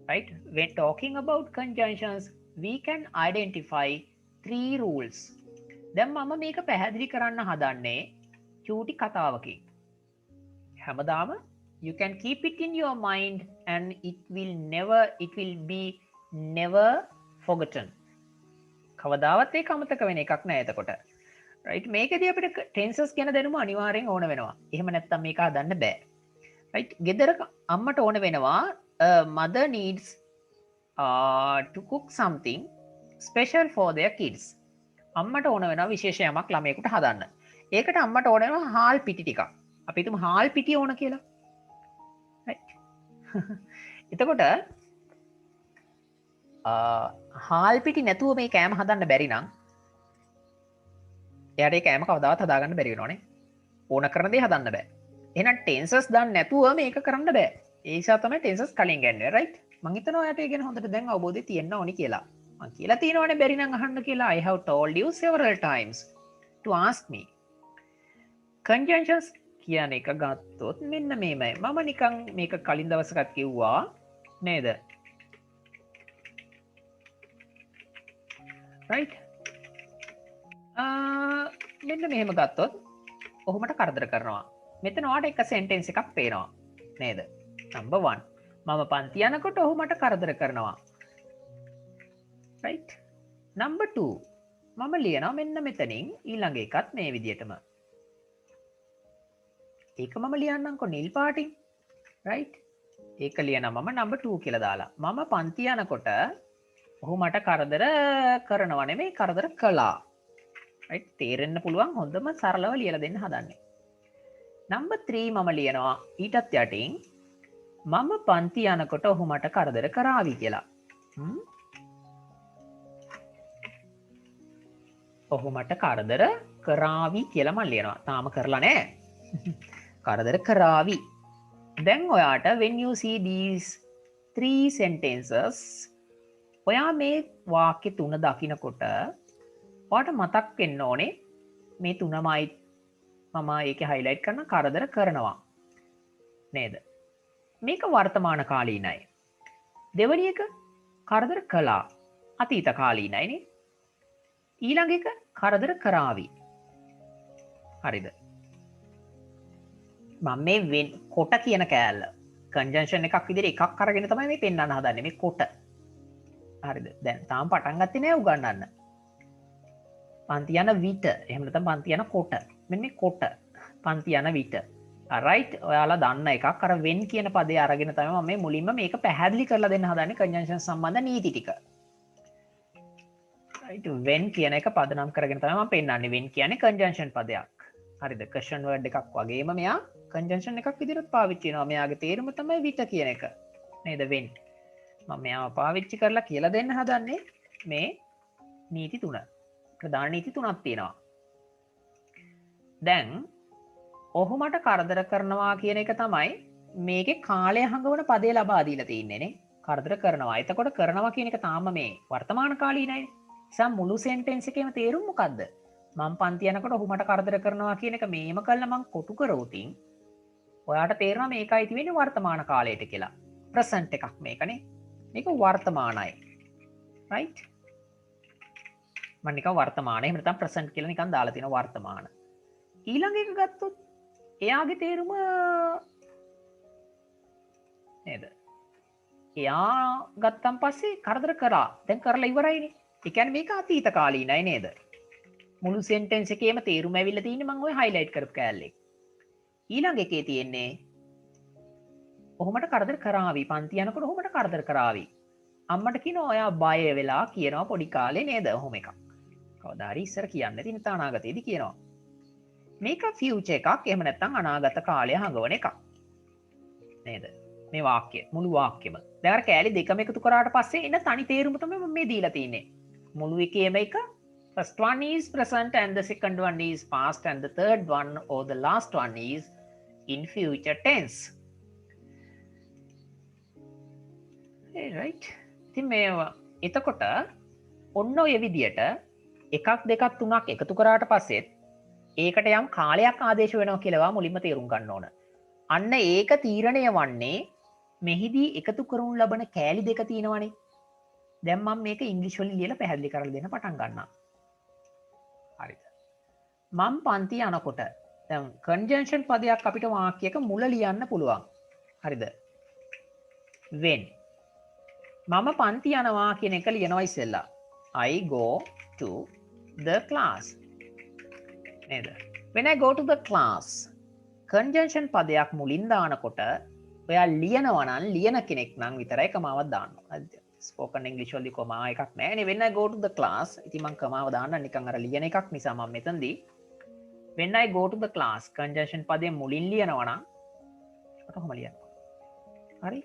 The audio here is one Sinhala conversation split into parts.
right? When talking about conjunctions, we can identify three rules. දැන් මම මේක පැහැදිලි කරන්න හදන්නේ චූටි කතාවකින්. හැමදාම you can keep it in your mind and it will be never forgotten. කවදාවත් ඒක අමතක වෙන එකක් නෑ එතකොට. right? මේකදී අපිට tenses ගැන දැනුම අනිවාර්යෙන් ඕන වෙනවා. එහෙම නැත්නම් මේක හදන්න බෑ. right? ගෙදර අම්මට ඕන වෙනවා mother needs to cook something special for their kids. අම්මට ඕන වෙනවා විශේෂ යමක් ළමයෙකුට හදන්න. ඒකට අම්මට ඕන වෙනවා හාල් පිටි ටිකක්. අපි හිතමු හාල් පිටි ඕන කියලා. right? එතකොට හාල් පිටි නැතුව මේ කෑම හදන්න බැරි නම් එයාට ඒ කෑම කවදාවත් හදාගන්න බැරි වෙනවනේ. ඕන කරන දේ හදන්න බෑ. එහෙනම් ටෙන්සස් දන්නේ නැතුව මේක කරන්න බෑ. ඒ නිසා තමයි ටෙන්සස් කලින් ගන්නේ. right? මම හිතනවා ඔයාට ඒ ගැන හොඳට දැන් අවබෝධය තියෙන්න ඕනි කියලා. මම කියලා තියෙනවනේ බැරි නම් අහන්න කියලා. I have told you several times to ask me. Conjunctions කියන එක ගත්තොත් මෙන්න මේමයි. මම නිකන් මේක කලින් දවසකත් කිව්වා නේද? right? මෙන්න මෙහෙම ගත්තොත් ඔහුමට කරදර කරනවා. මෙතන ඔයාට එක සෙන්ටෙන්ස් එකක් පේනවා නේද? number 1. මම පන්ති යනකොට ඔහු මට කරදර කරනවා. right? number 2. මම ලියනවා මෙන්න මෙතනින් ඊළඟ එකත් මේ විදිහටම. ඒක මම ලියන්නම්කො නිල් පාටින්. right? ඒක ලියනවා මම number 2 කියලා දාලා. මම පන්ති යනකොට ඔහු මට කරදර කරනවා නෙමෙයි කරදර කළා. right? තේරෙන්න පුළුවන් හොඳම සරලව ලියලා දෙන්න හදන්නේ. number 3 මම ලියනවා ඊටත් යටින් මම පන්ති යනකොට ඔහු මට කරදර කරાવી කියලා. ඔහු මට කරදර කරાવી කියලා මම ලියනවා. තාම කරලා නැහැ. කරදර කරાવી. දැන් ඔයාට when you see these three sentences ඔයා මේ වාක්‍ය තුන දකිනකොට ඔයාට මතක් වෙන්න ඕනේ මේ තුනමයි මම ඒකේ highlight කරන කරදර කරනවා. නේද? මේක වර්තමාන කාලීනයි. දෙවැනි එක කරදර කළා. අතීත කාලීනයි නේ. ඊළඟ එක කරදර කරાવી. හරිද? මම මේ කොට කියන කෑල්ල conjunction එකක් විදිහට එකක් අරගෙන තමයි මේ පෙන්වන්න හදන්නේ මේ කොට. හරිද? දැන් තාම පටන් ගත්තේ නෑ උගන්නන්න. පන්ති යන විට එහෙම නැත්නම් පන්ති යන කොට. මෙන්න මේ කොට. පන්ති යන විට. right? ඔයාලා දන්න එකක් අර when කියන පදේ අරගෙන තමයි මම මේ මුලින්ම මේක පැහැදිලි කරලා දෙන්න හදන්නේ conjunction සම්බන්ධ නීති ටික. right? when කියන එක පදනම් කරගෙන තමයි මම පෙන්නන්නේ. when කියන්නේ conjunction පදයක්. හරිද? question word එකක් වගේම මෙයා conjunction එකක් විදිහට පාවිච්චි කරනවා. මෙයාගේ තේරුම තමයි විට කියන එක. නේද? when. මම මෙයාව පාවිච්චි කරලා කියලා දෙන්න හදන්නේ මේ නීති තුන. ප්‍රධාන නීති තුනක් තියෙනවා. දැන් ඔහු මට කරදර කරනවා කියන එක තමයි මේකේ කාලය හඟවන පදේ ලබා දීලා තින්නේ නේ. කරදර කරනවා. එතකොට කරනවා කියන එක තාම මේ වර්තමාන කාලීනයි. නිසා මුළු සෙන්ටෙන්ස් එකේම තේරුම මොකද්ද? මම පන්ති යනකොට ඔහු මට කරදර කරනවා කියන එක මේම කළා මම කොටු කරවුතින් ඔයාට තේරෙනවා මේකයි තියෙන්නේ වර්තමාන කාලයට කියලා. ප්‍රසන්ට් එකක් මේකනේ. මේක වර්තමානයි. right? මම නිකන් වර්තමාන එහෙම නැත්නම් ප්‍රසන්ට් කියලා නිකන් දාලා තියෙන වර්තමාන. ඊළඟ එක ගත්තොත් එයාගේ තේරුම නේද? එයා ගත්තන් පස්සේ කරදර කරා. දැන් කරලා ඉවරයිනේ. ඒ කියන්නේ මේක අතීත කාලීනයි නේද? මුළු සෙන්ටෙන්ස් එකේම තේරුම ඇවිල්ලා තියෙන්නේ මම ඔය highlight කරපු කෑල්ලේ. ඊළඟ එකේ තියෙන්නේ ඔහොමට කරදර කරાવી. පන්ති යනකොට ඔහොමට කරදර කරાવી. අම්මට කියනවා ඔයා බය වෙලා කියනවා පොඩි කාලේ නේද? ඔහොම එකක්. කවදා හරි ඉස්සර කියන්නේ තියෙන අනාගතයේදී කියනවා. මේක ෆියුචර් එකක් එහෙම නැත්නම් අනාගත කාලය හඟවන එකක්. නේද? මේ වාක්‍ය මුළු වාක්‍යෙම. දැන් අර කෑලි දෙකම එකතු කරාට පස්සේ එන තනි තේරුම තමයි මම මේ දීලා තින්නේ. මුළු එකේම එක first one is present and the second one is past and the third one or the last one is in future tense. right? ඉතින් මේවා එතකොට ඔන්න ඔය විදියට එකක් දෙකක් තුනක් එකතු කරාට පස්සෙත් ඒකට යම් කාලයක් ආදේශ වෙනවා කියලා මුලින්ම තේරුම් ගන්න ඕන. අන්න ඒක තීරණය වන්නේ මෙහිදී එකතු කරනු ලබන කෑලි දෙක තියෙනවනේ. දැන් මම මේක ඉංග්‍රීසි වලින් ලියලා පැහැදිලි කරලා දෙන්න පටන් ගන්නවා. හරිද? මම පන්ති යනකොට දැන් කන්ජන්ක්ෂන් පදයක් අපිට වාක්‍යයක මුල ලියන්න පුළුවන්. හරිද? when මම පන්ති යනවා කියන එක ලියනවා ඉස්සෙල්ලා. I go to the class. නේද? when I go to the class කන්ජන්ක්ෂන් පදයක් මුලින් දානකොට ඔයා ලියනවා නම් ලියන කෙනෙක් නම් විතරයි කමාවක් දාන්න ඕන. ස්පෝකන් ඉංග්‍රීසි වලදී කොමා එකක් නැහැ නේ. when I go to the class ඉතින් මම කමාව දාන්න නිකන් අර ලියන එකක් නිසා මම මෙතනදී when I go to the class කන්ජන්ක්ෂන් පදේ මුලින් ලියනවා නම් කොහොම ලියන්නේ? හරි?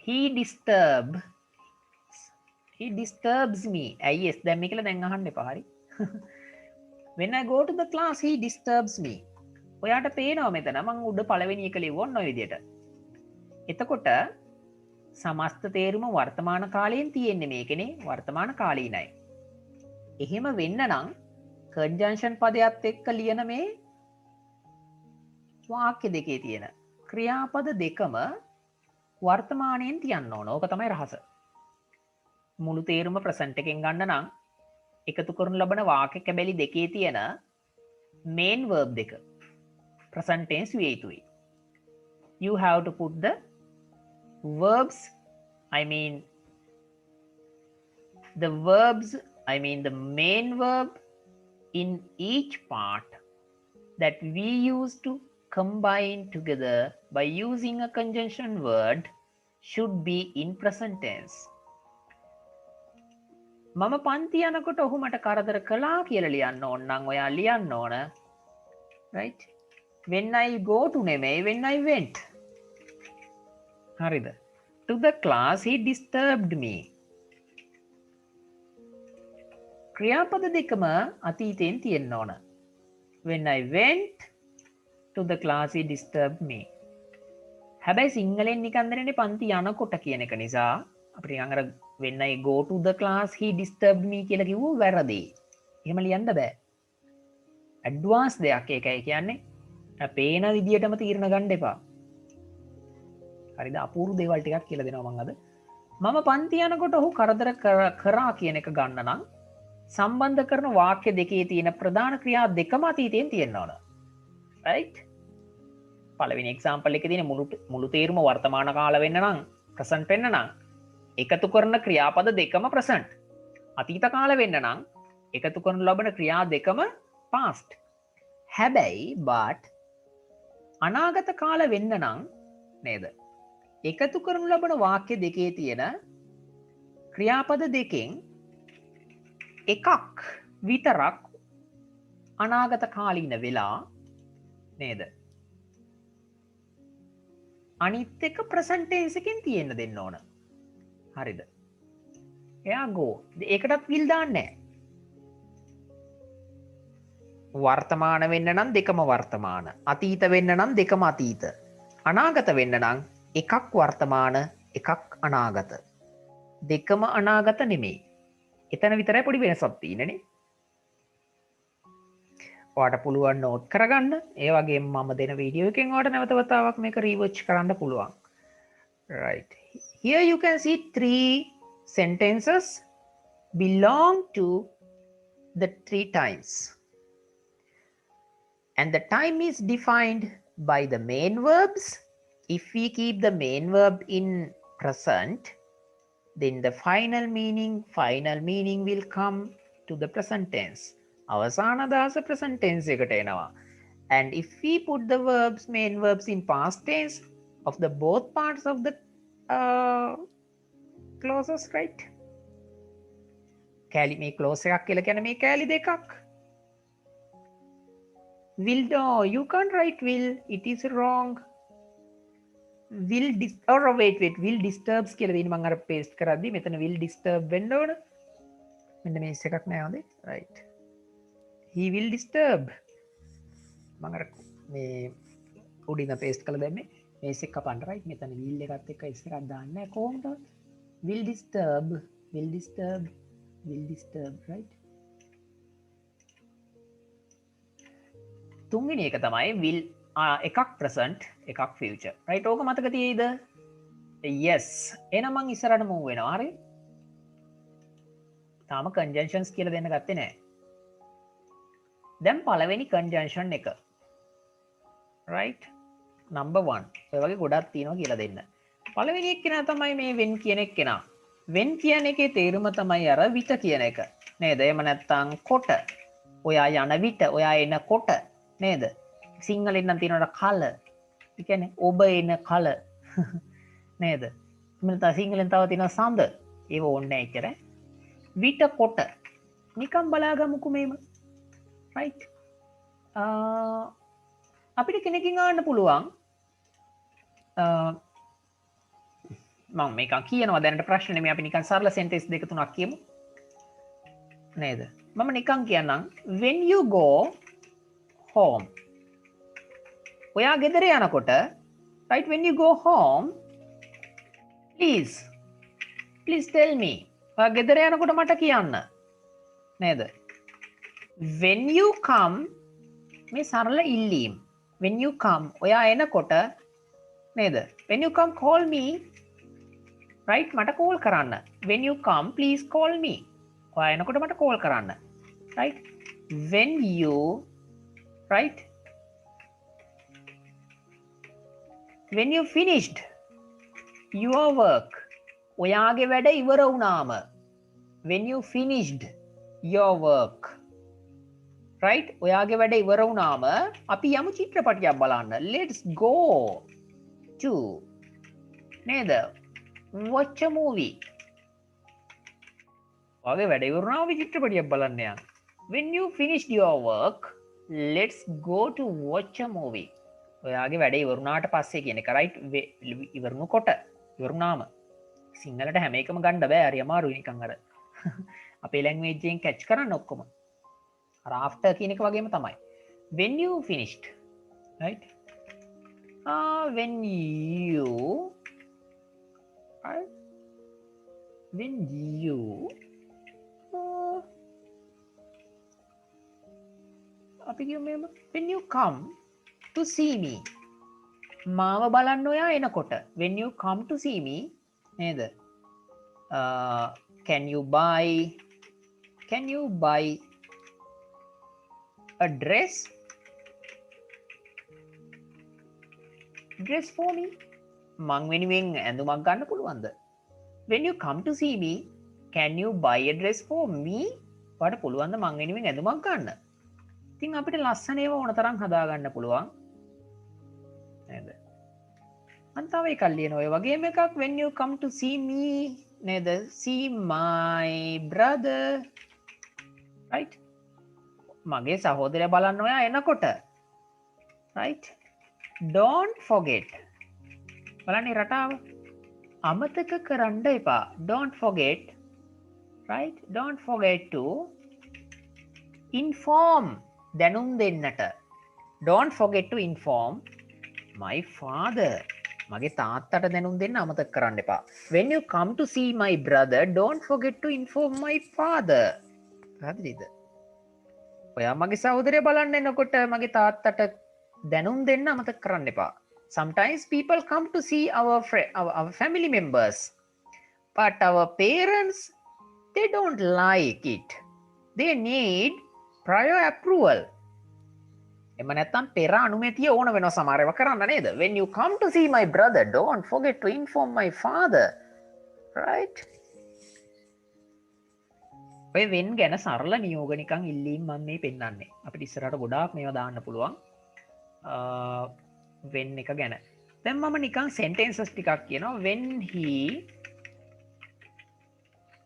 he disturbs me. ඇයි yes දැන් මේකලා දැන් අහන්න එපා. හරි? when I go to the class he disturbs me. ඔයාට පේනවා මෙතන මම උඩ පළවෙනි එක ලිව්වොත් ඔය විදියට. එතකොට සමස්ත තේරුම වර්තමාන කාලයෙන් තියෙන්නේ මේකනේ වර්තමාන කාලීනයි. එහෙම වෙන්න නම් කන්ජන්ක්ෂන් පදයක් එක්ක ලියන මේ වාක්‍ය දෙකේ තියෙන ක්‍රියාපද දෙකම වර්තමානයෙන් තියන්න ඕන. ඕක තමයි රහස. මුළු තේරුම ප්‍රසන්ට් එකෙන් ගන්න නම් එකතු කරනු ලබන වාක්‍ය කැබලි දෙකේ තියෙන main verb දෙක present tense විය යුතුයි. You have to put the verbs, the main verb in each part that we use to combine together by using a conjunction word should be in present tense. මම පන්ති යනකොට ඔහු මට කරදර කළා කියලා ලියන්න ඕන නම් ඔයා ලියන්න ඕන right when I go to නෙමෙයි when I went. හරිද? to the class he disturbed me. ක්‍රියාපද දෙකම අතීතයෙන් තියෙන්න ඕන. when I went to the class he disturbed me. හැබැයි සිංහලෙන් නිකන් දෙන්නේ පන්ති යනකොට කියන එක නිසා අපිට නිකන් අර when I go to the class he disturbed me කියලා කිව්වො වැරදි. එහෙම ලියන්න බෑ. ඇඩ්වාන්ස් දෙයක් ඒකයි කියන්නේ. පේන විදියටම තීරණ ගන්න එපා. හරිද? අපූර්ව දේවල් ටිකක් කියලා දෙනවා මම අද. මම පන්ති යනකොට ඔහු කරදර කරා කියන එක ගන්න නම් සම්බන්ධ කරන වාක්‍ය දෙකේ තියෙන ප්‍රධාන ක්‍රියා දෙකම අතීතයෙන් තියෙන්න ඕන. right? පළවෙනි එක්සැම්පල් එකේ තියෙන මුළු තේරුම වර්තමාන කාල වෙන්න නම් ප්‍රසන්ට් වෙන්න නම් එකතු කරන ක්‍රියාපද දෙකම ප්‍රසන්ට්. අතීත කාල වෙන්න නම් එකතු කරනු ලබන ක්‍රියා දෙකම past. හැබැයි but අනාගත කාල වෙන්න නම් නේද? එකතු කරනු ලබන වාක්‍ය දෙකේ තියෙන ක්‍රියාපද දෙකෙන් එකක් විතරක් අනාගත කාලීන වෙලා නේද? අනිත් එක present tense එකෙන් තියෙන්න දෙන්න ඕන. හරිද? එයා go. ඒකටත් will දාන්නේ නැහැ. වර්තමාන වෙන්න නම් දෙකම වර්තමාන. අතීත වෙන්න නම් දෙකම අතීත. අනාගත වෙන්න නම් එකක් වර්තමාන එකක් අනාගත. දෙකම අනාගත නෙමෙයි. එතන විතරයි පොඩි වෙනසක් තියෙන්නේ. ඔයාට පුළුවන් නෝට් කරගන්න. ඒ වගේම මම දෙන වීඩියෝ එකෙන් ඔයාට නැවත වතාවක් මේක රීවර්ච් කරන්න පුළුවන්. right. Here you can see 3 sentences belong to the 3 times. And the time is defined by the main verbs. If we keep the main verb in present, then the final meaning will come to the present tense. අවසාන දාස present tense එකට එනවා. And if we put the main verbs in past tense of the both parts of the clauses, right? කෑලි මේ clause එකක් කියලා කියන්නේ මේ කෑලි දෙකක්. will, no, you can't write will, it is wrong. will disturbs කියලා දෙන්න මම අර paste කරද්දි මෙතන will disturb වෙන්න ඕන. මෙන්න මේ එකක් නෑ හොඳේ. right. he will disturb. මම අර මේ උඩින් paste කරලා දැම්මේ මේස් එක කපන්න right. මෙතන will එකත් එක්ක s එකක් දාන්න නෑ කොහොමද? will disturb right. තුන්වෙනි එක තමයි will එකක් ප්‍රසන්ට් එකක් ෆියචර් රයිට් ඕක මතක තියේද yes එනමං ඉස්සරට මූ වෙනවා හරි තාම කන්ජන්ෂන්ස් කියල දෙන්න ගත්තේ නෑ දැම් පලවෙනි කන්ජන්ෂන් එක රයිට් නම්බවන් ඔයවගේ ගොඩත් තියෙනවා කියලා දෙන්න පලවෙනික් කෙන තමයි මේ වෙන් කියනෙක් කෙනා වෙන් කියන එකේ තේරුම තමයි අර විට කියන එක නේද එම නැත්තං කොට ඔයා යන විට ඔයා එන කොට නේද සිංහලෙන් නම් තියෙනට කල එකන ඔබ එන කල නේද තා සිංහලෙන් තව තින සඳ ඒ ඕන්න එච්චර විට කොට නිකම් බලාගමුකුමේම රයිට් අපිට කෙනකින් ආන්න පුළුවන් මං මේක කියනවා දැනට ප්‍රශ්න මේ අපි නිකන් සරල සෙන්ටෙන්ස් දෙක තුනක් කියමු නේද මම නිකන් කියන්නම් when you go home ඔයා ගෙදර යනකොට right when you go home please tell me ඔයා ගෙදර යනකොට මට කියන්න නේද when you come මේ සරල ඉල්ලීම් when you come ඔයා එනකොට නේද when you come call me right මට කෝල් කරන්න when you come please call me ඔයා එනකොට මට කෝල් කරන්න right when you right when you finished your work ඔයාගේ වැඩ ඉවර වුණාම when you finished your work right ඔයාගේ වැඩ ඉවර වුණාම අපි යමු චිත්‍රපටයක් බලන්න let's go to නේද watch a movie ඔයාගේ වැඩ ඉවර වුණාම අපි චිත්‍රපටයක් බලන්න යන්න when you finished your work let's go to watch a movie ඔයාගේ වැඩ ඉවරුණාට පස්සේ කියන එක රයිට් ඉවරුණු කොට ඉවරුණාම සිංහලට හැම එකම ගණ්ඩ බෑ හරි අමාරුයි නිකන් අර අපේ ලැන්ග්වේජ්යෙන් කැච් කරන්න ඔක්කොම අර after කියන එක වගේම තමයි when you finished right when you right when you අපි කියමු when you come to see me මාව බලන්න ඔයා එනකොට when you come to see me නේද can you buy a dress for me මං වෙනුවෙන් ඇඳුමක් ගන්න පුළුවන්ද when you come to see me can you buy a dress for me වට පුළුවන්ද මං වෙනුවෙන් ඇඳුමක් ගන්න ඉතින් අපිට ලස්සන ඒවා ඕන තරම් හදාගන්න පුළුවන් නේද අන්තව එකක් ලියනවා ඔය වගේම එකක් when you come to see me නේද see my brother right මගේ සහෝදරයා බලන්න ඔයා එනකොට right don't forget බලන්න රටාව අමතක කරන්න එපා don't forget right don't forget to inform දැනුම් දෙන්නට don't forget to inform my father මගේ තාත්තට දැනුම් දෙන්න අමතක කරන්න එපා when you come to see my brother don't forget to inform my father හරිද ඔයා මගේ සහෝදරයා බලන්න එනකොට මගේ තාත්තට දැනුම් දෙන්න අමතක කරන්න එපා sometimes people come to see our family members but our parents they don't like it they need prior approval එම නැත්තම් පෙර අනුමැතිය ඕන වෙනවා සමහර ඒවා කරන්න නේද when you come to see my brother don't forget to inform my father right ඔය වෙන් ගැන සරල නියෝග නිකන් ඉල්ලීම් මම මේ පෙන්නන්නේ අපිට ඉස්සරහට ගොඩාක් මේවා දාන්න පුළුවන් වෙන් එක ගැන දැන් මම නිකන් sentences ටිකක් කියනවා when he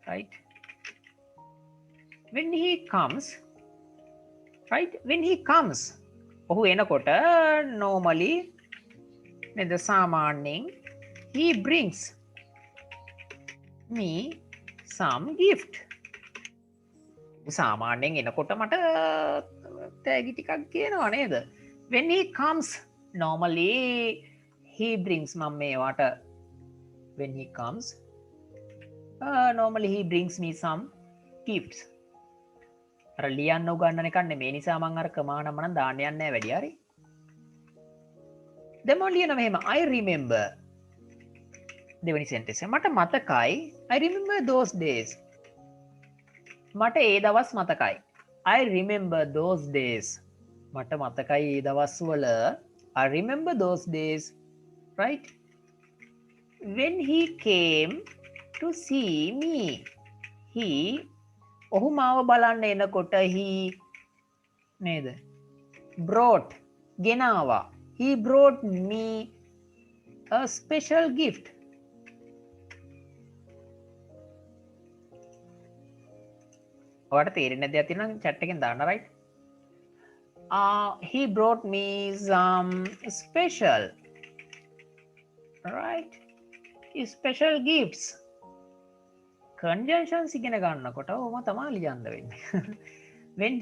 right when he comes right when he comes ඔහු එනකොට normally නේද සාමාන්‍යයෙන් he brings me some gift සාමාන්‍යයෙන් එනකොට මට තෑගි ටිකක් කියනවා නේද when he comes normally he brings මම මේවට when he comes normally he brings me some gifts අර ලියන්න උගන්නන එකක් නෙමේ නිසා මම අර කමාන මනම් දාන්න යන්නේ නැහැ වැඩි හරි දැන් මම ලියනවා මෙහෙම I remember දෙවෙනි sentence එක. මට මතකයි I remember those days. මට ඒ දවස් මතකයි. I remember those days. මට මතකයි ඒ දවස්වල I remember those days. Right? When he came to see me. He ඔහු මාව බලන්න එනකොට he නේද? Brought ගෙනාවා. He brought me a special gift. ඔයාලට තේරෙන්නේ නැද්ද යතිනම් chat එකෙන් දාන්න right? He brought me some special right? Special gifts. Conjunctions ඉගෙන ගන්නකොට ඔහොම තමයි ලියන්න වෙන්නේ. When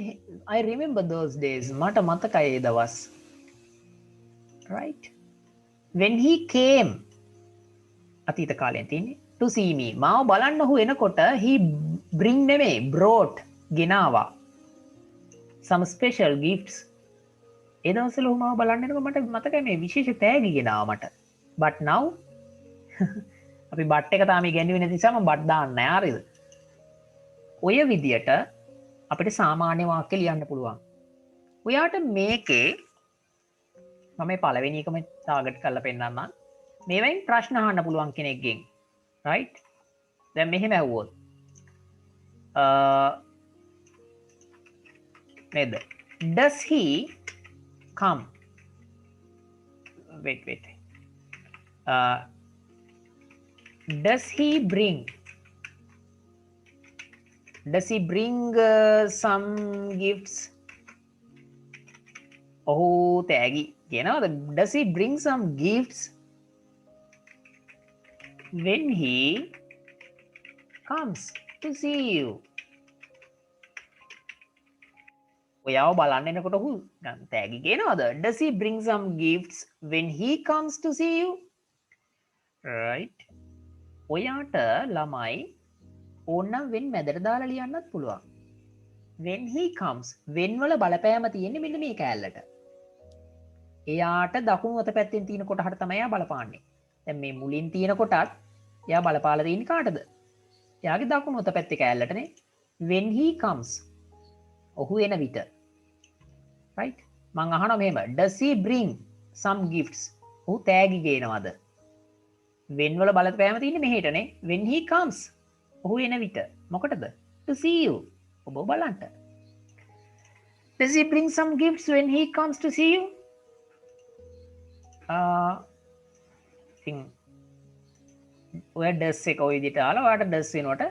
I remember those days මට මතකයි ඒ දවස්. Right? When he came අතීත කාලයෙන් තියෙන්නේ to see me මාව බලන්න ඔහු එනකොට he bring නෙමෙයි brought ගෙනාවා some special gifts ඒ දවස්වල ඔහු මාව බලන්න එනකොට මට මතකයි මේ විශේෂ තෑගි ගෙනාවා මට but now අපි බට් එක තාම ඉගෙනුවේ නැති නිසා මම බට් දාන්නේ නැහැ හරිද ඔය විදියට අපිට සාමාන්‍ය වාක්‍ය ලියන්න පුළුවන් ඔයාට මේකේ මම මේ පළවෙනි එකම ටාගට් කරලා පෙන්නන්නම් මේවෙන් ප්‍රශ්න අහන්න පුළුවන් කෙනෙක්ගෙන් right දැන් මෙහෙම ඇහුවොත් නේද does he come wait does he bring some gifts ඔහු තෑගි කියනවාද does he bring some gifts when he comes to see you ඔයාව බලන්න එනකොට ඔහු තෑගි කියනවාද does he bring some gifts when he comes to see you right ඔයාට ළමයි ඕනනම් when මැදට දාලා ලියන්නත් පුළුවන් when he comes when වල බලපෑම තියෙන්නේ මෙන්න මේ කෑල්ලට එයාට දකුණු අත පැත්තෙන් තියෙන කොටහට තමයි එයා බලපාන්නේ දැන් මේ මුලින් තියෙන කොටත් එයා බලපාලා තියෙන්නේ කාටද එයාගේ දකුණු අත පැත්තේ කෑල්ලටනේ when he comes ඔහු එන විට right මං අහනවා මෙහෙම does he bring some gifts ඔහු තෑගි ගේනවද when වල බලපෑම තියෙන්නේ මෙහෙටනේ when he comes ඔහු එන විට මොකටද to see you ඔබ බලන්න does he bring some gifts when he comes to see you ඔය does එක ඔය විදිහට ආලා ඔයාලට does වෙනකොට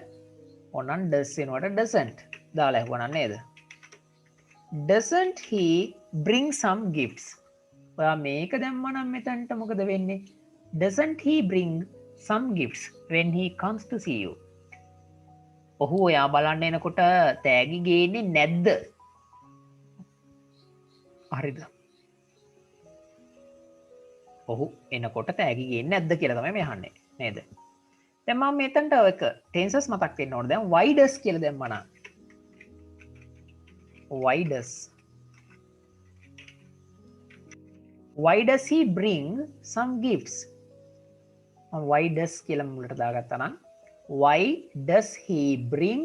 ඕනනම් does වෙනකොට doesn't දාලා හුවනම් නේද doesn't he bring some gifts ඔයා මේක දැම්මා නම් මෙතනට මොකද වෙන්නේ doesn't he bring some gifts when he comes to see you ඔහු ඔයා බලන්න එනකොට තෑගි ගේන්නේ නැද්ද හරිද ඔහු එනකොට තෑගි ගේන්නේ නැද්ද කියලා තමයි මේ අහන්නේ නේද දැන් මම මෙතනට ඔයක ටෙන්සස් මතක් වෙන්න ඕනේ දැන් why does කියලා දැම්මා නම් why does he bring some gifts why does කියලා මුලට දාගත්තා නම් why does he bring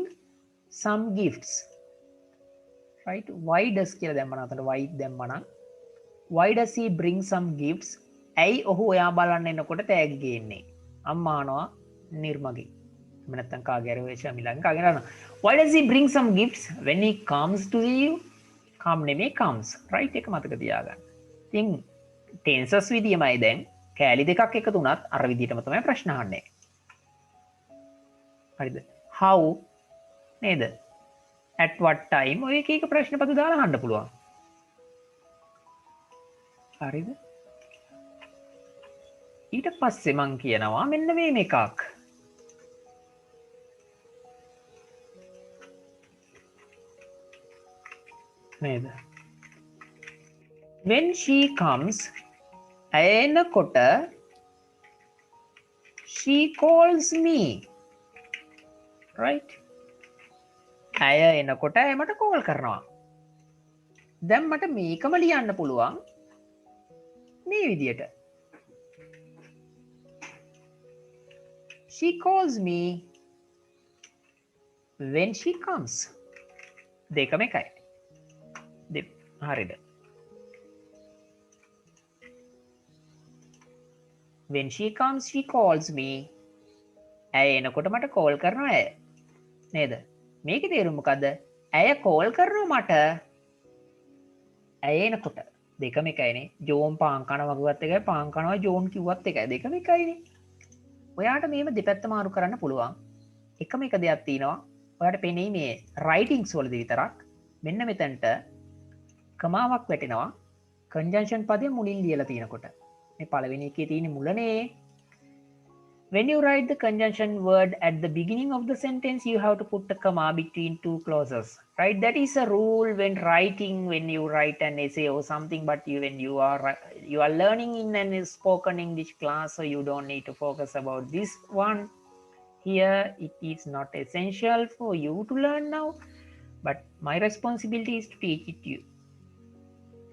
some gifts right why does කියලා දැම්මා නම් අතන why දැම්මා නම් why does he bring some gifts ඇයි ඔහු ඔයා බලන්න එනකොට තෑගි ගේන්නේ අම්මා අහනවා නිර්මගේ එහෙම නැත්නම් කාගේ හරි ශමිලාගෙන් කාගෙන අහනවා why does he bring some gifts when he comes to see you come නෙමෙයි comes right එක මතක තියාගන්න ඉතින් tenses විදියමයි දැන් කෑලි දෙකක් එකතු වුණත් අර විදියටම තමයි ප්‍රශ්න අහන්නේ හරිද how නේද at what time ඔය එක එක ප්‍රශ්න පද දාලා අහන්න පුළුවන් හරිද ඊට පස්සේ මං කියනවා මෙන්න මේ එකක් නේද when she comes එනකොට she calls me right ඇය එනකොට ඇය මට කෝල් කරනවා දැන් මට මේකම ලියන්න පුළුවන් මේ විදියට she calls me when she comes දෙකම එකයි හරිද when she comes she calls me ඇය එනකොට මට කෝල් කරනවා ඇය නේද මේක තේරුම මොකද්ද ඇය කෝල් කරනවා මට ඇය එනකොට දෙකම එකයිනේ ජෝන් පාන් කනවා කිව්වත් එකයි පාන් කනවා ජෝන් කිව්වත් එකයි දෙකම එකයිනේ ඔයාට මේව දෙපැත්ත මාරු කරන්න පුළුවන් එකම එක දෙයක් තියෙනවා ඔයාට පෙනෙයි මේ රයිටින්ග්ස් වලදී විතරක් මෙන්න මෙතනට කමාවක් වැටෙනවා කන්ජන්ක්ෂන් පදය මුලින් ලියලා තියෙනකොට මේ පළවෙනි එකේ තියෙන මුලනේ when you write the conjunction word at the beginning of the sentence you have to put a comma between two clauses right that is a rule when writing when you write an essay or something but when you are learning in a spoken English class so you don't need to focus about this one here it is not essential for you to learn now but my responsibility is to teach it to you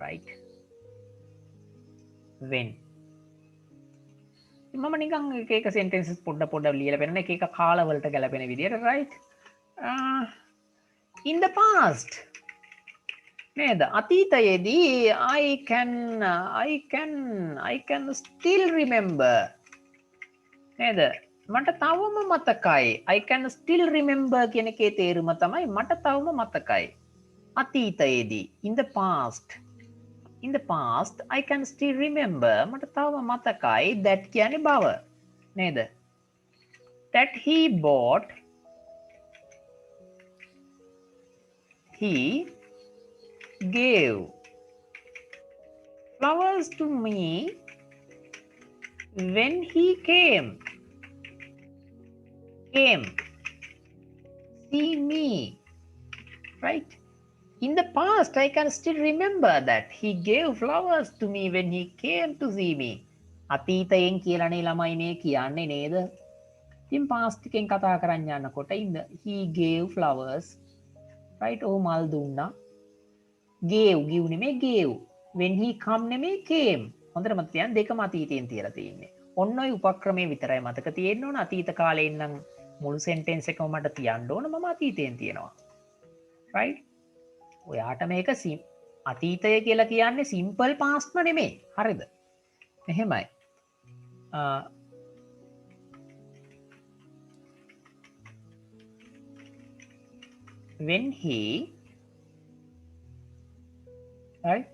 right when මම නිකන් එක සෙන්ටෙන්සස් පොඩ්ඩ ලියලා පෙන්නන එක කාලවලට ගැලපෙන විදියට right in the past නේද අතීතයේදී I can still remember නේද මට තවම මතකයි I can still remember කියන එකේ තේරුම තමයි මට තවම මතකයි අතීතයේදී in the past I can still remember මට තවම මතකයි that කියන්නේ බව නේද that he gave flowers to me when he came see me right in the past I can still remember that he gave flowers to me when he came to see me අතීතයෙන් කියලානේ ළමයි මේ කියන්නේ නේද ඉතින් past එකෙන් කතා කරන්න යනකොට he gave flowers right ඔහු මල් දුන්නා give නෙමෙයි gave when he come නෙමෙයි came හොඳට මතක තියාගන්න දෙකම අතීතයෙන් තියලා තියෙන්නේ ඔන්න ඔය උපක්‍රමයේ විතරයි මතක තියෙන්න ඕන අතීත කාලේ ඉන්නම් මුළු සෙන්ටෙන්ස් එකම මට තියන්න ඕන මම අතීතයෙන් තියනවා right ඔයාට මේක අතීතය කියලා කියන්නේ සිම්පල් පාස්ට්ම නෙමෙයි හරිද එහෙමයි when he right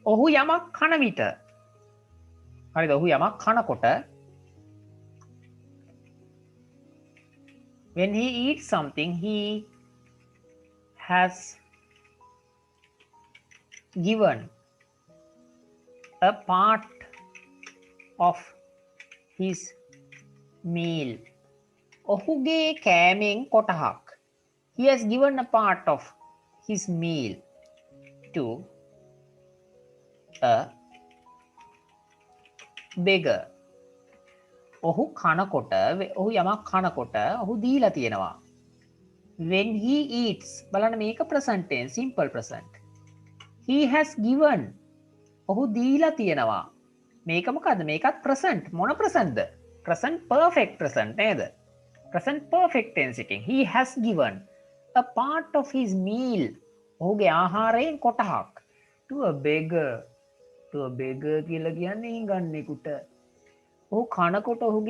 ඔහු යමක් කන විට හරිද ඔහු යමක් කනකොට when he eats something he has given a part of his meal ඔහුගේ කෑමෙන් කොටහක් he has given a part of his meal to a beggar ඔහු කනකොට ඔහු යමක් කනකොට ඔහු දීලා තියෙනවා when he eats බලන්න මේක present tense simple present he has given ඔහු දීලා තියෙනවා මේක මොකද්ද මේකත් present මොන present ද present perfect present නේද present perfect tense එකෙන් he has given a part of his meal ඔහුගේ ආහාරයෙන් කොටහක් to a beggar කියලා කියන්නේ හිඟන්නෙකුට ඔහු කනකොට ඔහු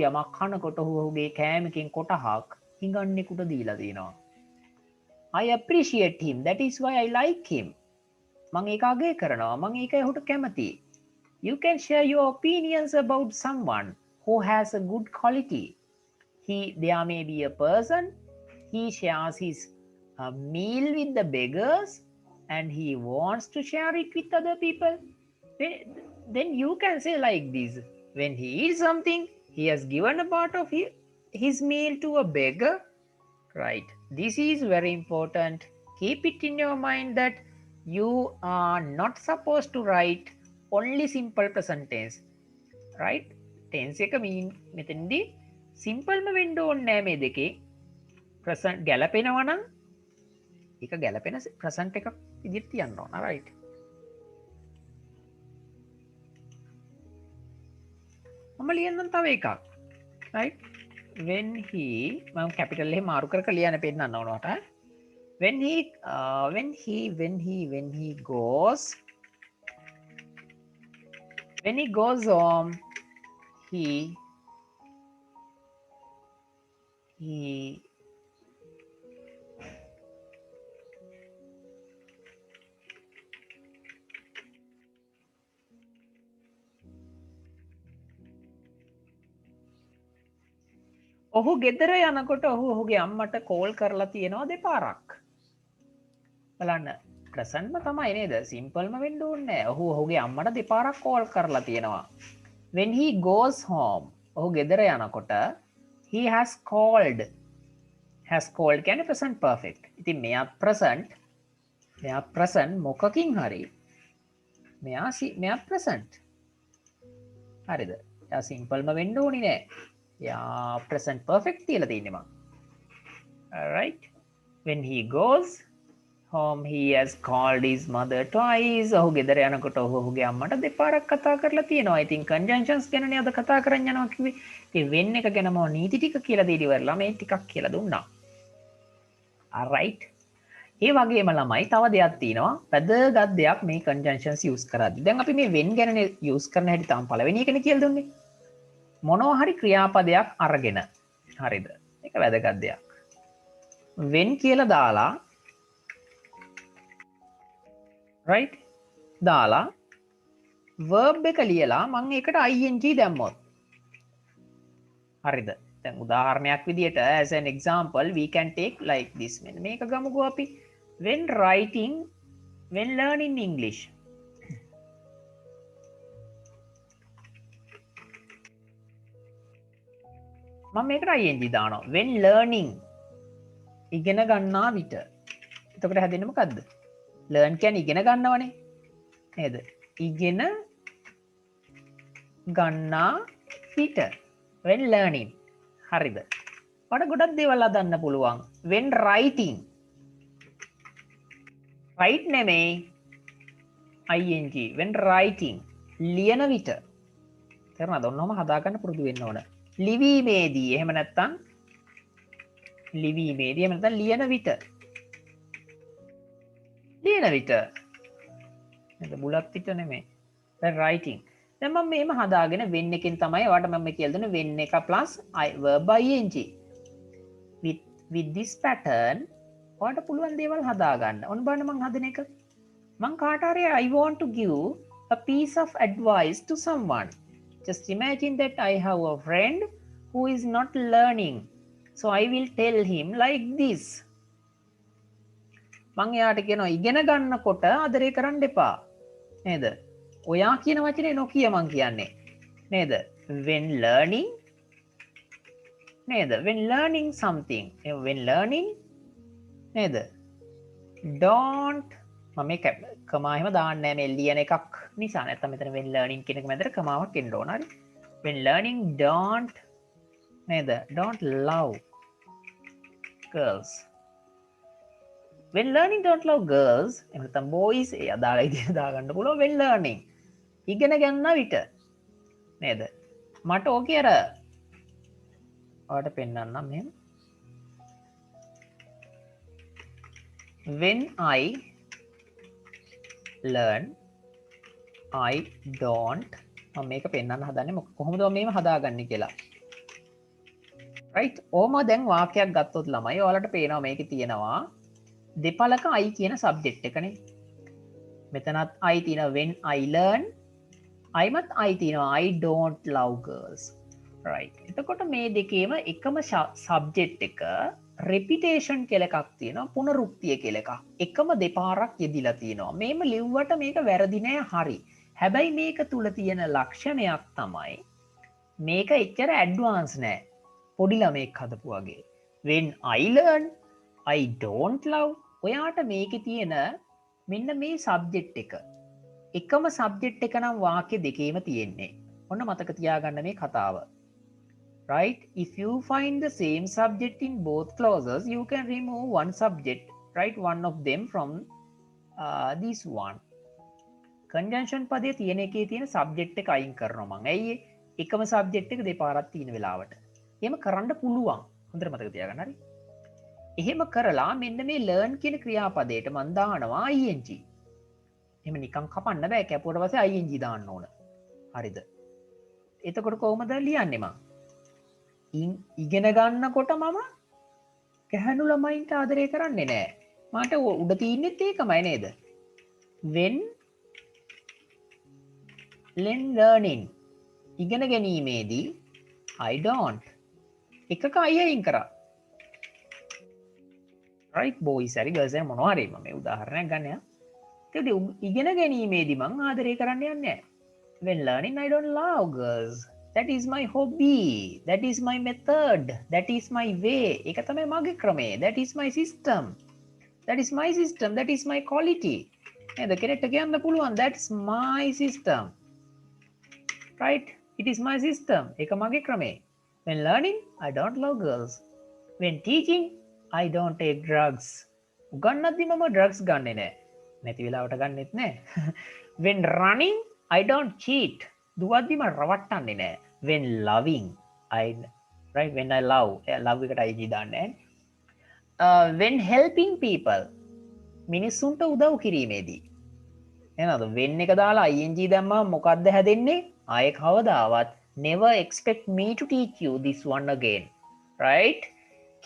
යමක් කනකොට ඔහුගේ කෑමකින් කොටහක් හිඟන්නෙකුට දීලා තියෙනවා I appreciate him that is why I like him මම ඒක අගය කරනවා මම ඒක ඔහුට කැමතියි you can share your opinions about someone who has a good quality there may be a person he shares his meal with the beggars and he wants to share it with other people then you can say like this when he eats something he has given a part of his meal to a beggar right this is very important keep it in your mind that you are not supposed to write only simple present tense, right? tense එක mean මෙතනදී simple ම වෙන්න ඕනේ නෑ මේ දෙකේ. present ගැලපෙනවා නම් ඒක ගැලපෙන present එකක් විදිහට තියන්න ඕන, right? මම ලියන්නම් තව එකක්, right? when he මම capital එකේ මාරු කර කර ලියන්න පෙන්නන්න ඕනට. when he goes home, he ඔහු ගෙදර යනකොට ඔහු ඔහුගේ අම්මට කෝල් කරලා තියෙනවා දෙපාරක්. බලන්න ප්‍රසන්ට්ම තමයි නේද? සිම්පල්ම වෙන්න ඕනේ නැහැ. ඔහු ඔහුගේ අම්මට දෙපාරක් කෝල් කරලා තියෙනවා. when he goes home, ඔහු ගෙදර යනකොට he has called කියන්නේ present perfect. ඉතින් මෙයා present මොකකින් හරි මෙයා present. හරිද? එයා සිම්පල්ම වෙන්න ඕනේ නෑ. එයා present perfect තියලා තියෙන්නේ මං. alright, when he goes home, he has called his mother twice. ඔහු ගෙදර යනකොට ඔහු ඔහුගේ අම්මට දෙපාරක් කතා කරලා තියෙනවා. ඉතින් conjunctions ගැනනේ අද කතා කරන්න යනවා කිව්වේ. ඉතින් when එක ගැන මම නීති ටික කියලා දෙලි වරලා මේ ටිකක් කියලා දුන්නා. alright, ඒ වගේම ළමයි තව දෙයක් තියෙනවා. වැදගත් දෙයක් මේ conjunctions use කරද්දී. දැන් අපි මේ when ගැන use කරන හැටි තමයි පළවෙනි එකනේ කියලා දුන්නේ. මොනවා හරි ක්‍රියාපදයක් අරගෙන. හරිද? ඒක වැදගත් දෙයක්. when කියලා දාලා right දාලා verb එක ලියලා මම ඒකට ing දැම්මොත් හරිද? දැන් උදාහරණයක් විදියට as an example we can take like this. මෙන්න මේක ගමුකෝ අපි. when learning English. මම මේකට ing දානවා. when learning ඉගෙන ගන්නා විට. එතකොට හැදෙන්නේ මොකද්ද? learn කියන්නේ ඉගෙන ගන්නවනේ නේද? ඉගෙන ගන්නා විට when learning. හරිද? ඔයාලට ගොඩක් දේවල් අදන්න පුළුවන්. when writing. write නෙමෙයි ing. when writing ලියන විට. තේරුණාද? ඔන්නෝම හදාගන්න පුරුදු වෙන්න ඕන. ලිවීමේදී එහෙම නැත්නම් ලියන විට. ලියන විට නේද? බුලත් පිට නෙමෙයි. when writing. දැන් මම මේම හදාගෙන when එකෙන් තමයි ඔයාලට මම කියලා දුන්නේ when එක plus verb ing. with this pattern ඔයාලට පුළුවන් දේවල් හදාගන්න. ඔන්න බලන්න මම හදන එක. මම කාට හරි I want to give a piece of advice to someone. Just imagine that I have a friend who is not learning. So I will tell him like this. මං එයාට කියනවා ඉගෙන ගන්නකොට ආදරේ කරන්න එපා. නේද? ඔයා කියන වචනේ නොකිය මං කියන්නේ. නේද? when learning නේද? when learning something. when learning නේද? don't මම මේ කමා එහෙම දාන්නේ නැහැ මේ ලියන එකක් නිසා. නැත්නම් මෙතන when learning කියන එක මැදට කමාවක් එන්න ඕන. හරි? when learning don't නේද? don't love girls. when learning don't love girls එහෙම නැත්නම් boys ඒ අදාළ විදිහට දාගන්න පුළුවන්. when learning ඉගෙන ගන්න විට නේද? මට ඕකේ අර ඔයාලට පෙන්නන්නම් මෙහෙම. when I learn I don't මම මේක පෙන්වන්න හදන්නේ කොහොමද මම මේව හදාගන්නේ කියලා. right? ඕම දැන් වාක්‍යයක් ගත්තොත් ළමයි ඔයාලට පේනවා මේකේ තියෙනවා දෙපළක I කියන සබ්ජෙක්ට් එකනේ. මෙතනත් I තියෙනවා when I learn. I'මත් I තියෙනවා I don't love girls. right? එතකොට මේ දෙකේම එකම සබ්ජෙක්ට් එක repetition කියලා එකක් තියෙනවා. පුනරුක්තිය කියලා එකක්. එකම දෙපාරක් යෙදිලා තියෙනවා. මේම ලිව්වට මේක වැරදි නෑ හරි. හැබැයි මේක තුල තියෙන ලක්ෂණයක් තමයි මේක එච්චර ඇඩ්වාන්ස් නෑ. පොඩි ළමෙක් හදපු වගේ. when I learn I don't love ඔයාට මේකේ තියෙන මෙන්න මේ සබ්ජෙක්ට් එක එකම සබ්ජෙක්ට් එක නම් වාක්‍ය දෙකේම තියෙන්නේ. ඔන්න මතක තියාගන්න මේ කතාව. Right? If you find the same subject in both clauses, you can remove one subject, right? One of them from this one. Conjunction පදේ තියෙන එකේ තියෙන subject එක අයින් කරනවා මම. ඇයි එකම subject එක දෙපාරක් තියෙන වෙලාවට. එහෙම කරන්න පුළුවන්. හොඳට මතක තියාගන්න හරි. එහෙම කරලා මෙන්න මේ learn කියන ක්‍රියාපදයට මම දානවා ing. එහෙම නිකන් කපන්න බෑ. කැපුවට පස්සේ ing දාන්න ඕන. හරිද? එතකොට කොහොමද ලියන්නේ මම? ඉගෙන ගන්නකොට මම ගැහැණු ළමයින්ට ආදරය කරන්නේ නෑ. මට උඩ තියෙන්නේත් ඒකමයි නේද? when learning ඉගෙන ගැනීමේදී I don't එකක අයින් කරා. right boys හරි girls හරි මොනවා හරි මම මේ උදාහරණයක් ගන්නවා. ඒකද ඉගෙන ගැනීමේදී මං ආදරය කරන්න යන්නේ නැහැ. when learning I don't love girls. That is my hobby. That is my method. That is my way. ඒක තමයි මගේ ක්‍රමය. That is my system. That is my system. That is my quality. නේද? කෙනෙක්ට කියන්න පුළුවන් that's my system. Right? It is my system. ඒක මගේ ක්‍රමය. When learning I don't love girls. When teaching I don't take drugs. උගන්නද්දි මම drugs ගන්නෙ නෑ. නැති වෙලාවට ගන්නෙත් නෑ. When running I don't cheat. දුවද්දි මම රවට්ටන්නේ නෑ. When loving right when I love එකට IG දාන්නේ. When helping people මිනිස්සුන්ට උදව් කිරීමේදී එහෙනම් when එක දාලා ing දැම්මම මොකද්ද හැදෙන්නේ? ආයේ කවදාවත් never expect me to teach you this one again. Right?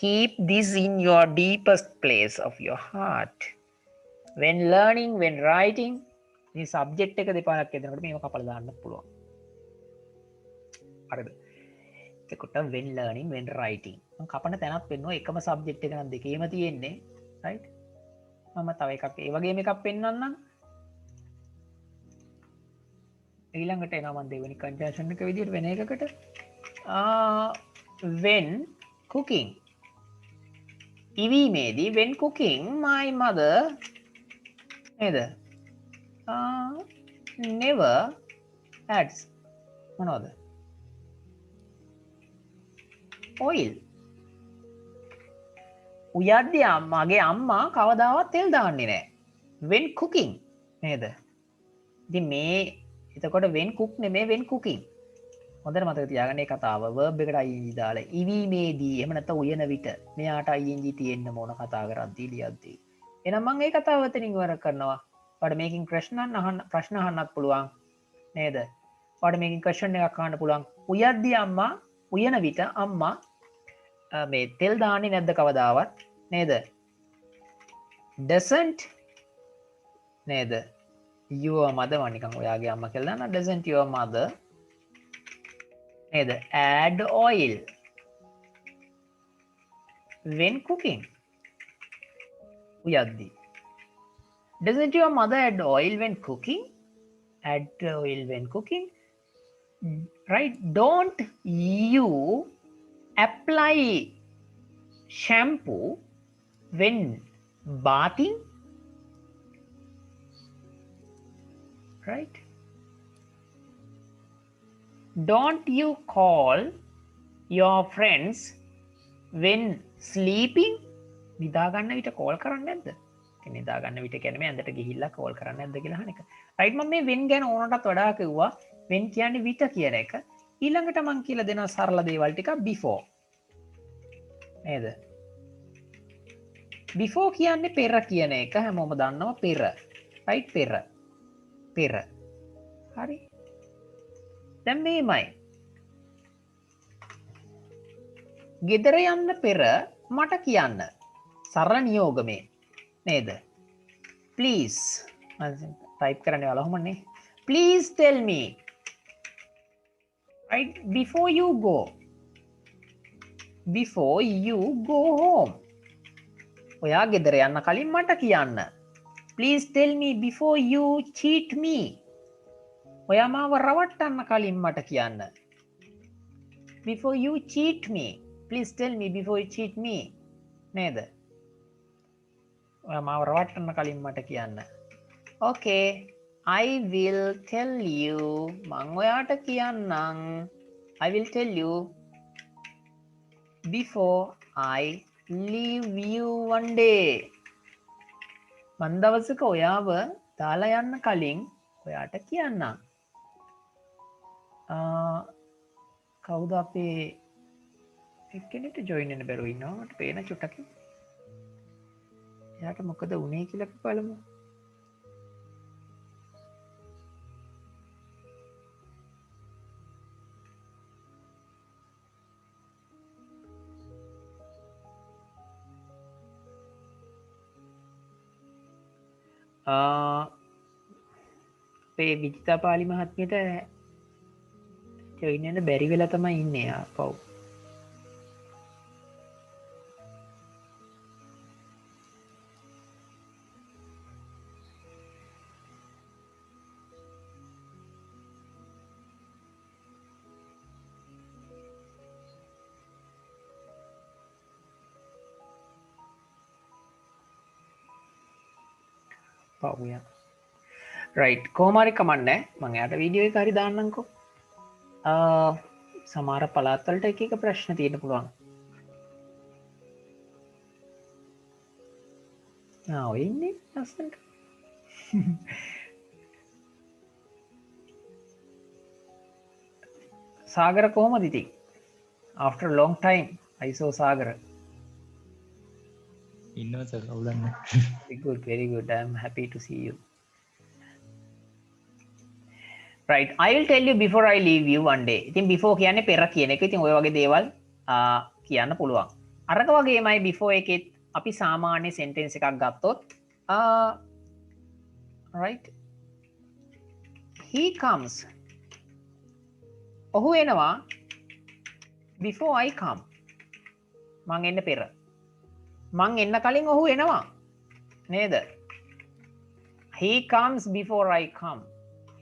Keep this in your deepest place of your heart. When learning, when writing, මේ subject එක දෙපාරක් එදෙනකොට මේක කපලා දාන්න පුළුවන්. හරිද? එතකොට when learning, when writing. මම කපන තැනක් වෙනවා එකම subject එක නම් දෙකේම තියෙන්නේ. right? මම තව එකක් ඒ වගේම එකක් පෙන්නන්නම්. ඊළඟට එනවා මම දෙවෙනි conjunction එක විදිහට වෙන එකකට. when cooking. ඉවීමේදී when cooking my mother නේද? never adds මොනවද? oil. උයද්දී මගේ අම්මා කවදාවත් තෙල් දාන්නේ නැහැ. when cooking නේද? ඉතින් මේ එතකොට when cook නෙමෙයි when cooking. හොඳට මතක තියාගන්න මේ කතාව verb එකට ing දාලා ඉවීමේදී එහෙම නැත්නම් උයන විට මෙයාට ing තියෙන්න ඕන කතා කරද්දී ලියද්දී. එහෙනම් මම මේ කතාව වතනින් ඉවර කරනවා. ඔයාලට මේකෙන් ප්‍රශ්න අහන්නත් පුළුවන් නේද? ඔයාලට මේකෙන් question එකක් අහන්න පුළුවන්. උයද්දී අම්මා උයන විට අම්මා මේ තෙල් දාන්නේ නැද්ද කවදාවත් නේද? doesn't නේද? your mother නිකන් ඔයාගේ අම්මා කියලා දාන්න doesn't your mother නේද? add oil when cooking. උයද්දී doesn't your mother add oil when cooking? Add oil when cooking. Right? Don't you apply shampoo when bathing? Right? Don't you call your friends when sleeping? නිදා ගන්න විට කෝල් කරන්නේ නැද්ද? නිදා ගන්න විට කියන්නේ මේ ඇඳට ගිහිල්ලා කෝල් කරන්නේ නැද්ද කියලා අහන එක. රයිට් මම මේ when ගැන ඕනටත් වඩා කිව්වා. when කියන්නේ විට කියන එක. ඊළඟට මම කියලා දෙනවා සරල දේවල් ටිකක් before. නේද? before කියන්නේ පෙර කියන එක හැමෝම දන්නවා පෙර. රයිට් පෙර. පෙර. හරි. දැන් මේමයි. ගෙදර යන්න පෙර මට කියන්න. සරල නියෝගමේ. නේද? please type කරන්න ඔයාලා please tell me right before you go home ඔයා ගෙදර යන්න කලින් මට කියන්න. please tell me before you cheat me ඔයා මාව රවට්ටන්න කලින් මට කියන්න. before you cheat me please tell me before you cheat me නේද? ඔයා මාව රවට්ටන්න කලින් මට කියන්න. okay I will tell you මං ඔයාට කියන්නම් I will tell you before I leave you one day මන් දවසක ඔයාව දාලා යන්න කලින් ඔයාට කියන්නම් කවුද අපේ එක්කෙනෙක්ට ජොයින් වෙන්න බැරුව ඉන්නවා මට පේන චුට්ටක් එයාට මොකද වුනේ කියලා අපි බලමු අපේ විජිතා පාලි මහත්මියට ජොයින් වෙන්න බැරි වෙලා තමයි ඉන්නේ ආපහු පවුය රයිට් කෝමාරි කමන්න මං යට වීඩියෝ එක හරි දාන්නංකෝ සමාර පලාත්තලට එක ප්‍රශ්න තියෙන පුළුවන් ඔය ඉන්නේ ලස්සනට සාගර කොහොමද ඉතින් after a long time I saw සාගර ඉන්නවා සර් අවුලක් නැහැ very good I am happy to see you right I will tell you before I leave you one day ඉතින් before කියන්නේ පෙර කියන එක ඉතින් ඔය වගේ දේවල් කියන්න පුළුවන් අරක වගේමයි before එකෙත් අපි සාමාන්‍ය sentence එකක් ගත්තොත් right he comes ඔහු එනවා before I come මං එන්න පෙර මං එන්න කලින් ඔහු එනවා නේද he comes before I come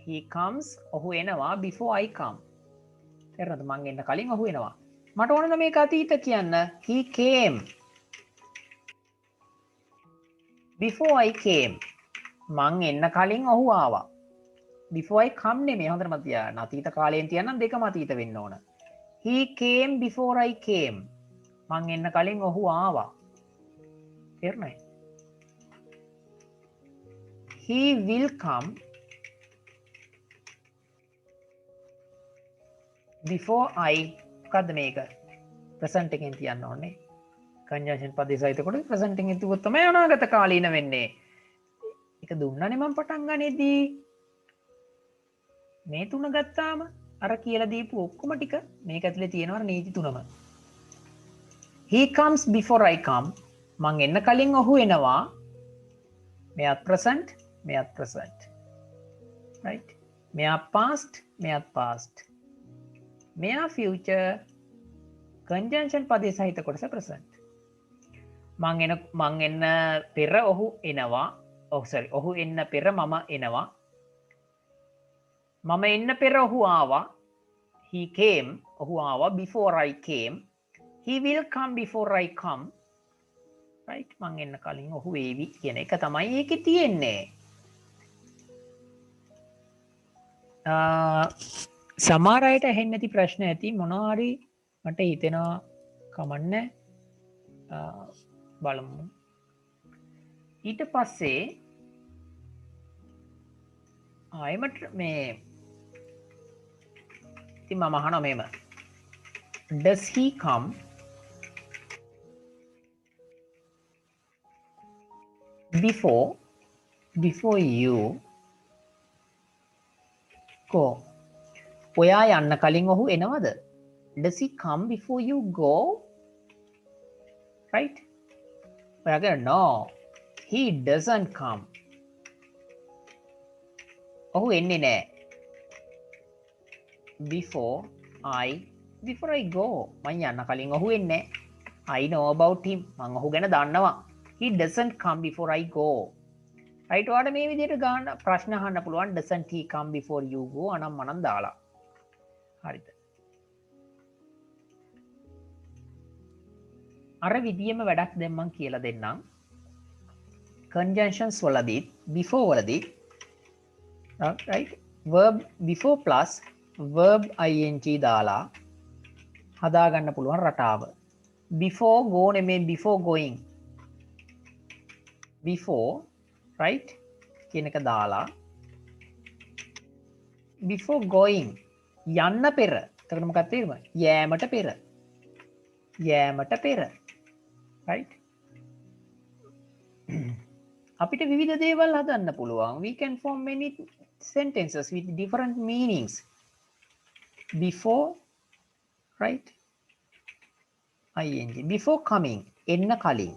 he comes ඔහු එනවා before I come තේරෙනවද මං එන්න කලින් ඔහු එනවා මට ඕන නම් මේක අතීත කියන්න he came before I came මං එන්න කලින් ඔහු ආවා before I come නෙමෙයි හොඳට මතක තියාගන්න අතීත කාලයෙන් තියන්නම් දෙකම අතීත වෙන්න ඕන he came before I came මං එන්න කලින් ඔහු ආවා තේරුණාද he will come before I මොකද්ද මේක present එකෙන් තියන්න ඕනේ conjunction පදේ සහිතකොට present එකෙන් තිබුත් තමයි අනාගත කාලීන වෙන්නේ ඒක දුන්නනේ මම පටන් ගන්නේදී මේ තුන ගත්තාම අර කියලා දීපු ඔක්කොම ටික මේක ඇතුලේ තියෙනවා නීති තුනම he comes before I come මං එන්න කලින් ඔහු එනවා මෙයත් present මෙයත් present right මෙයා past මෙයත් past මෙයා future conjunction පදේ සහිත කොටස present මං එන්න පෙර ඔහු එනවා ඔහු එන්න පෙර මම එනවා මම එන්න පෙර ඔහු ආවා he came ඔහු ආවා before I came he will come before I come right මං එන්න කලින් ඔහු වේවි කියන එක තමයි ඒකේ තියෙන්නේ සමහර අයට ඇහෙන්නේ නැති ප්‍රශ්න ඇති මොනවා හරි මට හිතෙනවා කමන්නේ බලමු ඊට පස්සේ ආයෙමත් මේ ඉතින් මම අහනවා මේම does he come before you go ඔයා යන්න කලින් ඔහු එනවද does he come before you go right ඔයා කියන no he doesn't come ඔහු එන්නේ නැහැ before I go මං යන්න කලින් ඔහු එන්නේ I know about him මං ඔහු ගැන දන්නවා he doesn't come before I go right ඔයාලට මේ විදිහට ගන්න ප්‍රශ්න අහන්න පුළුවන් doesn't he come before you go අනම් මනම් දාලා හරිද අර විදියම වැඩක් දැන් මං කියලා දෙන්නම් conjunctions වලදී before වලදී right verb before plus verb ing දාලා හදා ගන්න පුළුවන් රටාව before go නෙමෙයි before going before right කියන එක දාලා before going යන්න පෙර එතකොට මොකක්ද තේරුම යෑමට පෙර right අපිට විවිධ දේවල් හදන්න පුළුවන් we can form many sentences with different meanings before right ing before coming එන්න කලින්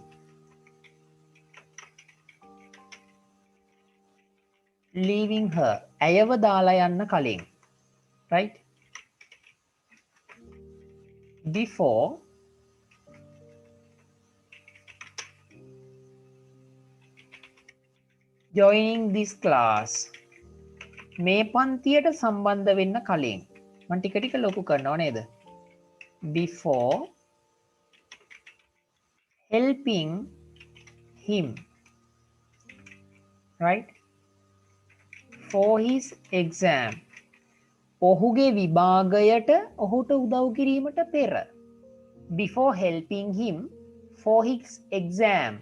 leaving her ඇයව දාලා යන්න කලින් right before joining this class මේ පන්තියට සම්බන්ධ වෙන්න කලින් මම ටික ටික ලොකු කරනවා නේද before helping him right for his exam ඔහුගේ විභාගයට ඔහුට උදව් කිරීමට පෙර before helping him for his exam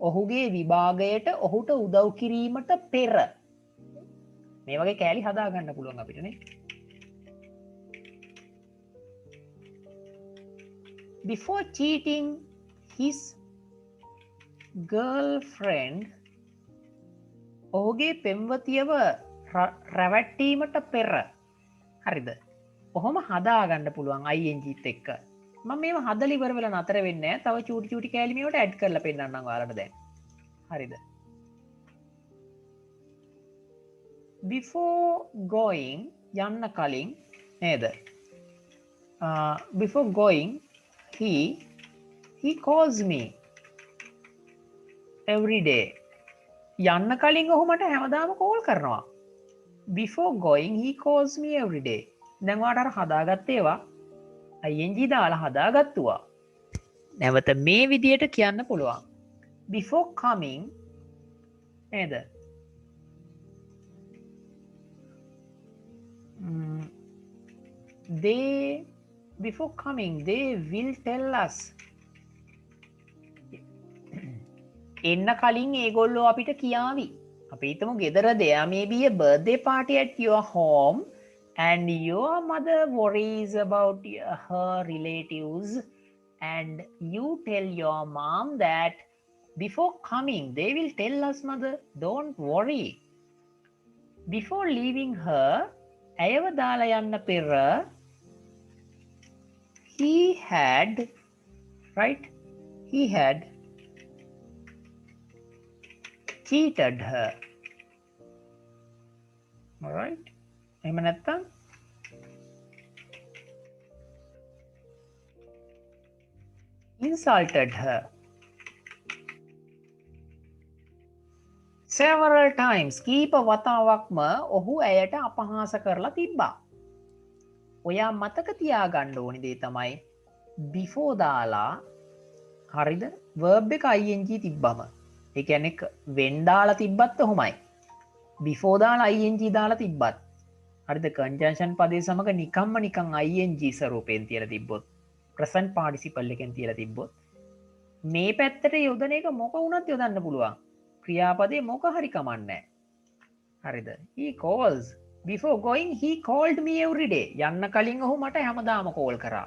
ඔහුගේ විභාගයට ඔහුට උදව් කිරීමට පෙර මේ වගේ කෑලි හදා ගන්න පුළුවන් අපිට නේ before cheating his girlfriend ඔහුගේ පෙම්වතියව රැවට්ටීමට පෙර හරිද ඔහොම හදා ගන්න පුළුවන් ing ත් එක්ක මම මේව හදලා ඉවර වෙලා නතර වෙන්නේ නැහැ තව චූටි චූටි කෑලි මේවට ඇඩ් කරලා පෙන්නන්නම් ඔයාලට දැන් හරිද before going යන්න කලින් නේද before going he calls me every day යන්න කලින් ඔහු මට හැමදාම කෝල් කරනවා before going he calls me every day දැන් ඔයාලට අර හදාගත්ත ඒවා ing දාලා හදාගත්තුවා නැවත මේ විදියට කියන්න පුළුවන් before coming නේද before coming they will tell us එන්න කලින් ඒගොල්ලෝ අපිට කියාවි අපි හිතමු ගෙදර there may be a birthday party at your home and your mother worries about her relatives and you tell your mom that before coming they will tell us mother don't worry before leaving her ඇයව දාලා යන්න පෙර he had cheated her alright එහෙම නැත්තම් insulted her several times කීප වතාවක්ම ඔහු ඇයට අපහාස කරලා තිබ්බා ඔයා මතක තියාගන්න ඕනි දේ තමයි before දාලා හරිද verb එක ing තිබ්බම ඒ කියන්නේ when දාලා තිබ්බත් ඔහොමයි before දාලා ing දාලා තිබ්බත් හරිද conjunction පදේ සමග නිකම්ම නිකන් ing ස්වරූපයෙන් තියලා තිබ්බොත් present participle එකෙන් තියලා තිබ්බොත් මේ පැත්තට යොදන එක මොක වුණත් යොදන්න පුළුවන් ක්‍රියාපදේ මොක හරි කමන්නේ හරිද he calls before going he called me every day යන්න කලින් ඔහු මට හැමදාම කෝල් කරා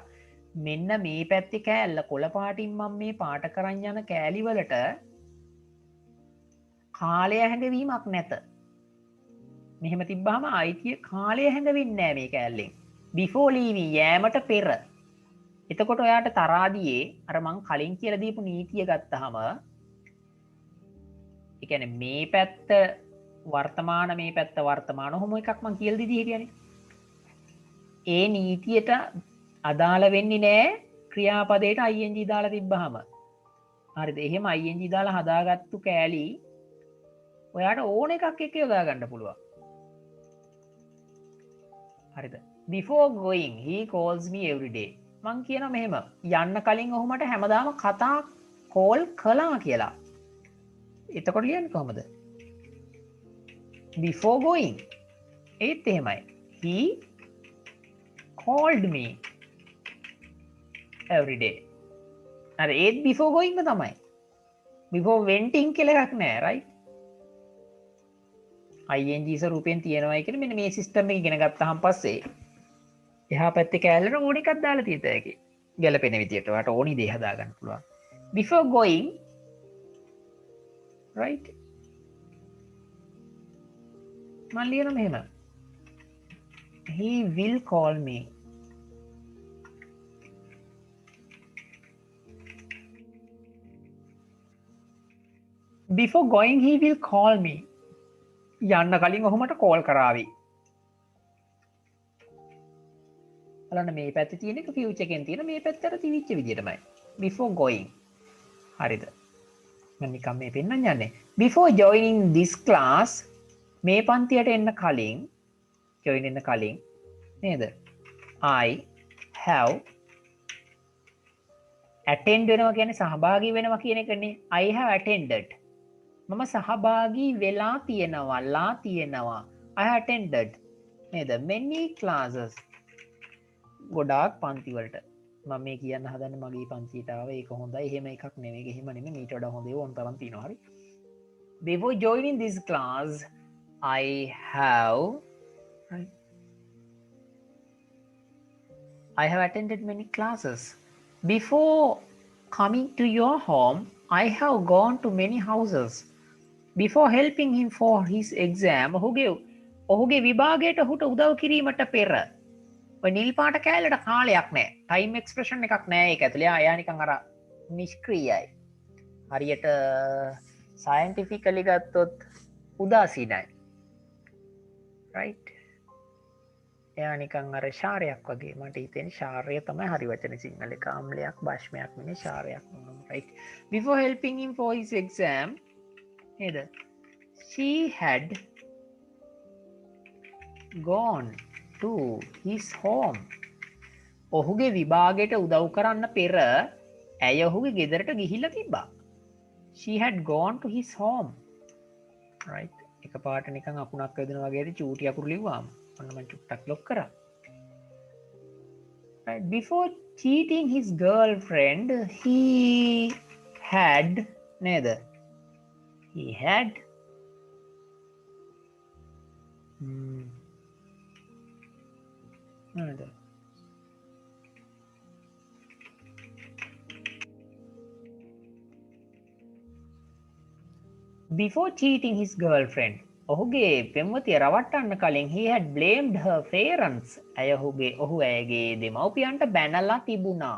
මෙන්න මේ පැත්තේ කෑල්ල කොළ පාටින් මම මේ පාට කරන් යන කෑලි වලට කාලය හැඟවීමක් නැත මෙහෙම තිබ්බහම අයිතිය කාලය හැඟවෙන්නේ නැහැ මේ කෑල්ලෙන් before leaving යෑමට පෙර එතකොට ඔයාට තරාදියේ අර මං කලින් කියලා දීපු නීතිය ගත්තාම ඒ කියන්නේ මේ පැත්ත වර්තමාන මේ පැත්ත වර්තමාන ඔහොම එකක් මං කියලා දීදී හිටියනේ ඒ නීතියට අදාළ වෙන්නේ නැහැ ක්‍රියාපදයට ing දාලා තිබ්බහම හරිද එහෙම ing දාලා හදාගත්තු කෑලි ඔයාට ඕන එකක් එක්ක යොදා ගන්න පුළුවන් හරිද before going he calls me every day මං කියනවා මෙහෙම යන්න කලින් ඔහු මට හැමදාම කතා කෝල් කළා කියලා එතකොට ලියන්නේ කොහමද before going ඒත් එහෙමයි. He called me every day. අර ඒත් before going තමයි. before wenting කියලා එකක් නෑ right? ing ස්වරූපයෙන් තියෙනවායි කියන මෙන්න මේ සිස්ටම් එක ඉගෙන ගත්තාන් පස්සේ එහා පැත්තේ කෑල්ලට ඕන එකක් දාලා තියෙත හැකි. ගැලපෙන විදියට ඔයාලට ඕනි දේ හදා ගන්න පුළුවන්. before going right? මම ලියන මෙහෙම. He will call me. Before going he will call me. යන්න කලින් ඔහු මට කෝල් කරાવી. බලන්න මේ පැත්තේ තියෙන එක ෆියුචර් එකෙන් තියෙන මේ පැත්තට තිවිච්ච විදියටමයි. before going. හරිද? මම නිකන් මේ පෙන්නන්න යන්නේ. before joining this class මේ පන්තියට එන්න කලින් join වෙන්න කලින් නේද? I have attend වෙනවා කියන්නේ සහභාගී වෙනවා කියන එකනේ. I have attended. මම සහභාගී වෙලා තියෙනවා ලා තියෙනවා. I have attended නේද? many classes. ගොඩාක් පන්ති වලට. මම මේ කියන්න හදන්නේ මගේ පන්තියට ආව ඒක හොඳයි. එහෙම එකක් නෙවෙයි. එහෙම නෙමෙයි. මීට වඩා හොඳ ඒවා ඕන තරම් තියෙනවා. හරි. Before joining this class I have attended many classes. Before coming to your home, I have gone to many houses. Before helping him for his exam, ඔහුගේ විභාගයට ඔහුට උදව් කිරීමට පෙර ඔය නිල් පාට කෑල්ලට කාලයක් නෑ. ටයිම් එක්ස්ප්‍රෙෂන් එකක් නෑ ඒක ඇතුලේ. ආයා නිකන් අර නිෂ්ක්‍රීයයි. හරියට සයන්ටිෆිකලි ගත්තොත් උදාසීනයි. right? එයා නිකන් අර ශාරයක් වගේ. මට හිතෙන්නේ ශාරය තමයි හරි වචනේ සිංහලේ. කාම්ලයක් බාෂ්මයක් නෙමෙයි ශාරයක් වුණා. right? Before helping him for his exam, නේද? She had gone to his home. ඔහුගේ විභාගයට උදව් කරන්න පෙර ඇය ඔහුගේ ගෙදරට ගිහිල්ලා තිබ්බා. She had gone to his home. right? එකපාරට නිකන් අකුණක් වැදෙනවා වගේ ඇති චූටි අකුරු ලිව්වාම. ඔන්න මම චුට්ටක් ලොක් කරා. right? Before cheating his girlfriend, he had නේද? He had නේද? Before cheating his girlfriend, ඔහුගේ පෙම්වතිය රවට්ටන්න කලින් he had blamed her parents. ඔහු ඇයගේ දෙමව්පියන්ට බැනලා තිබුණා.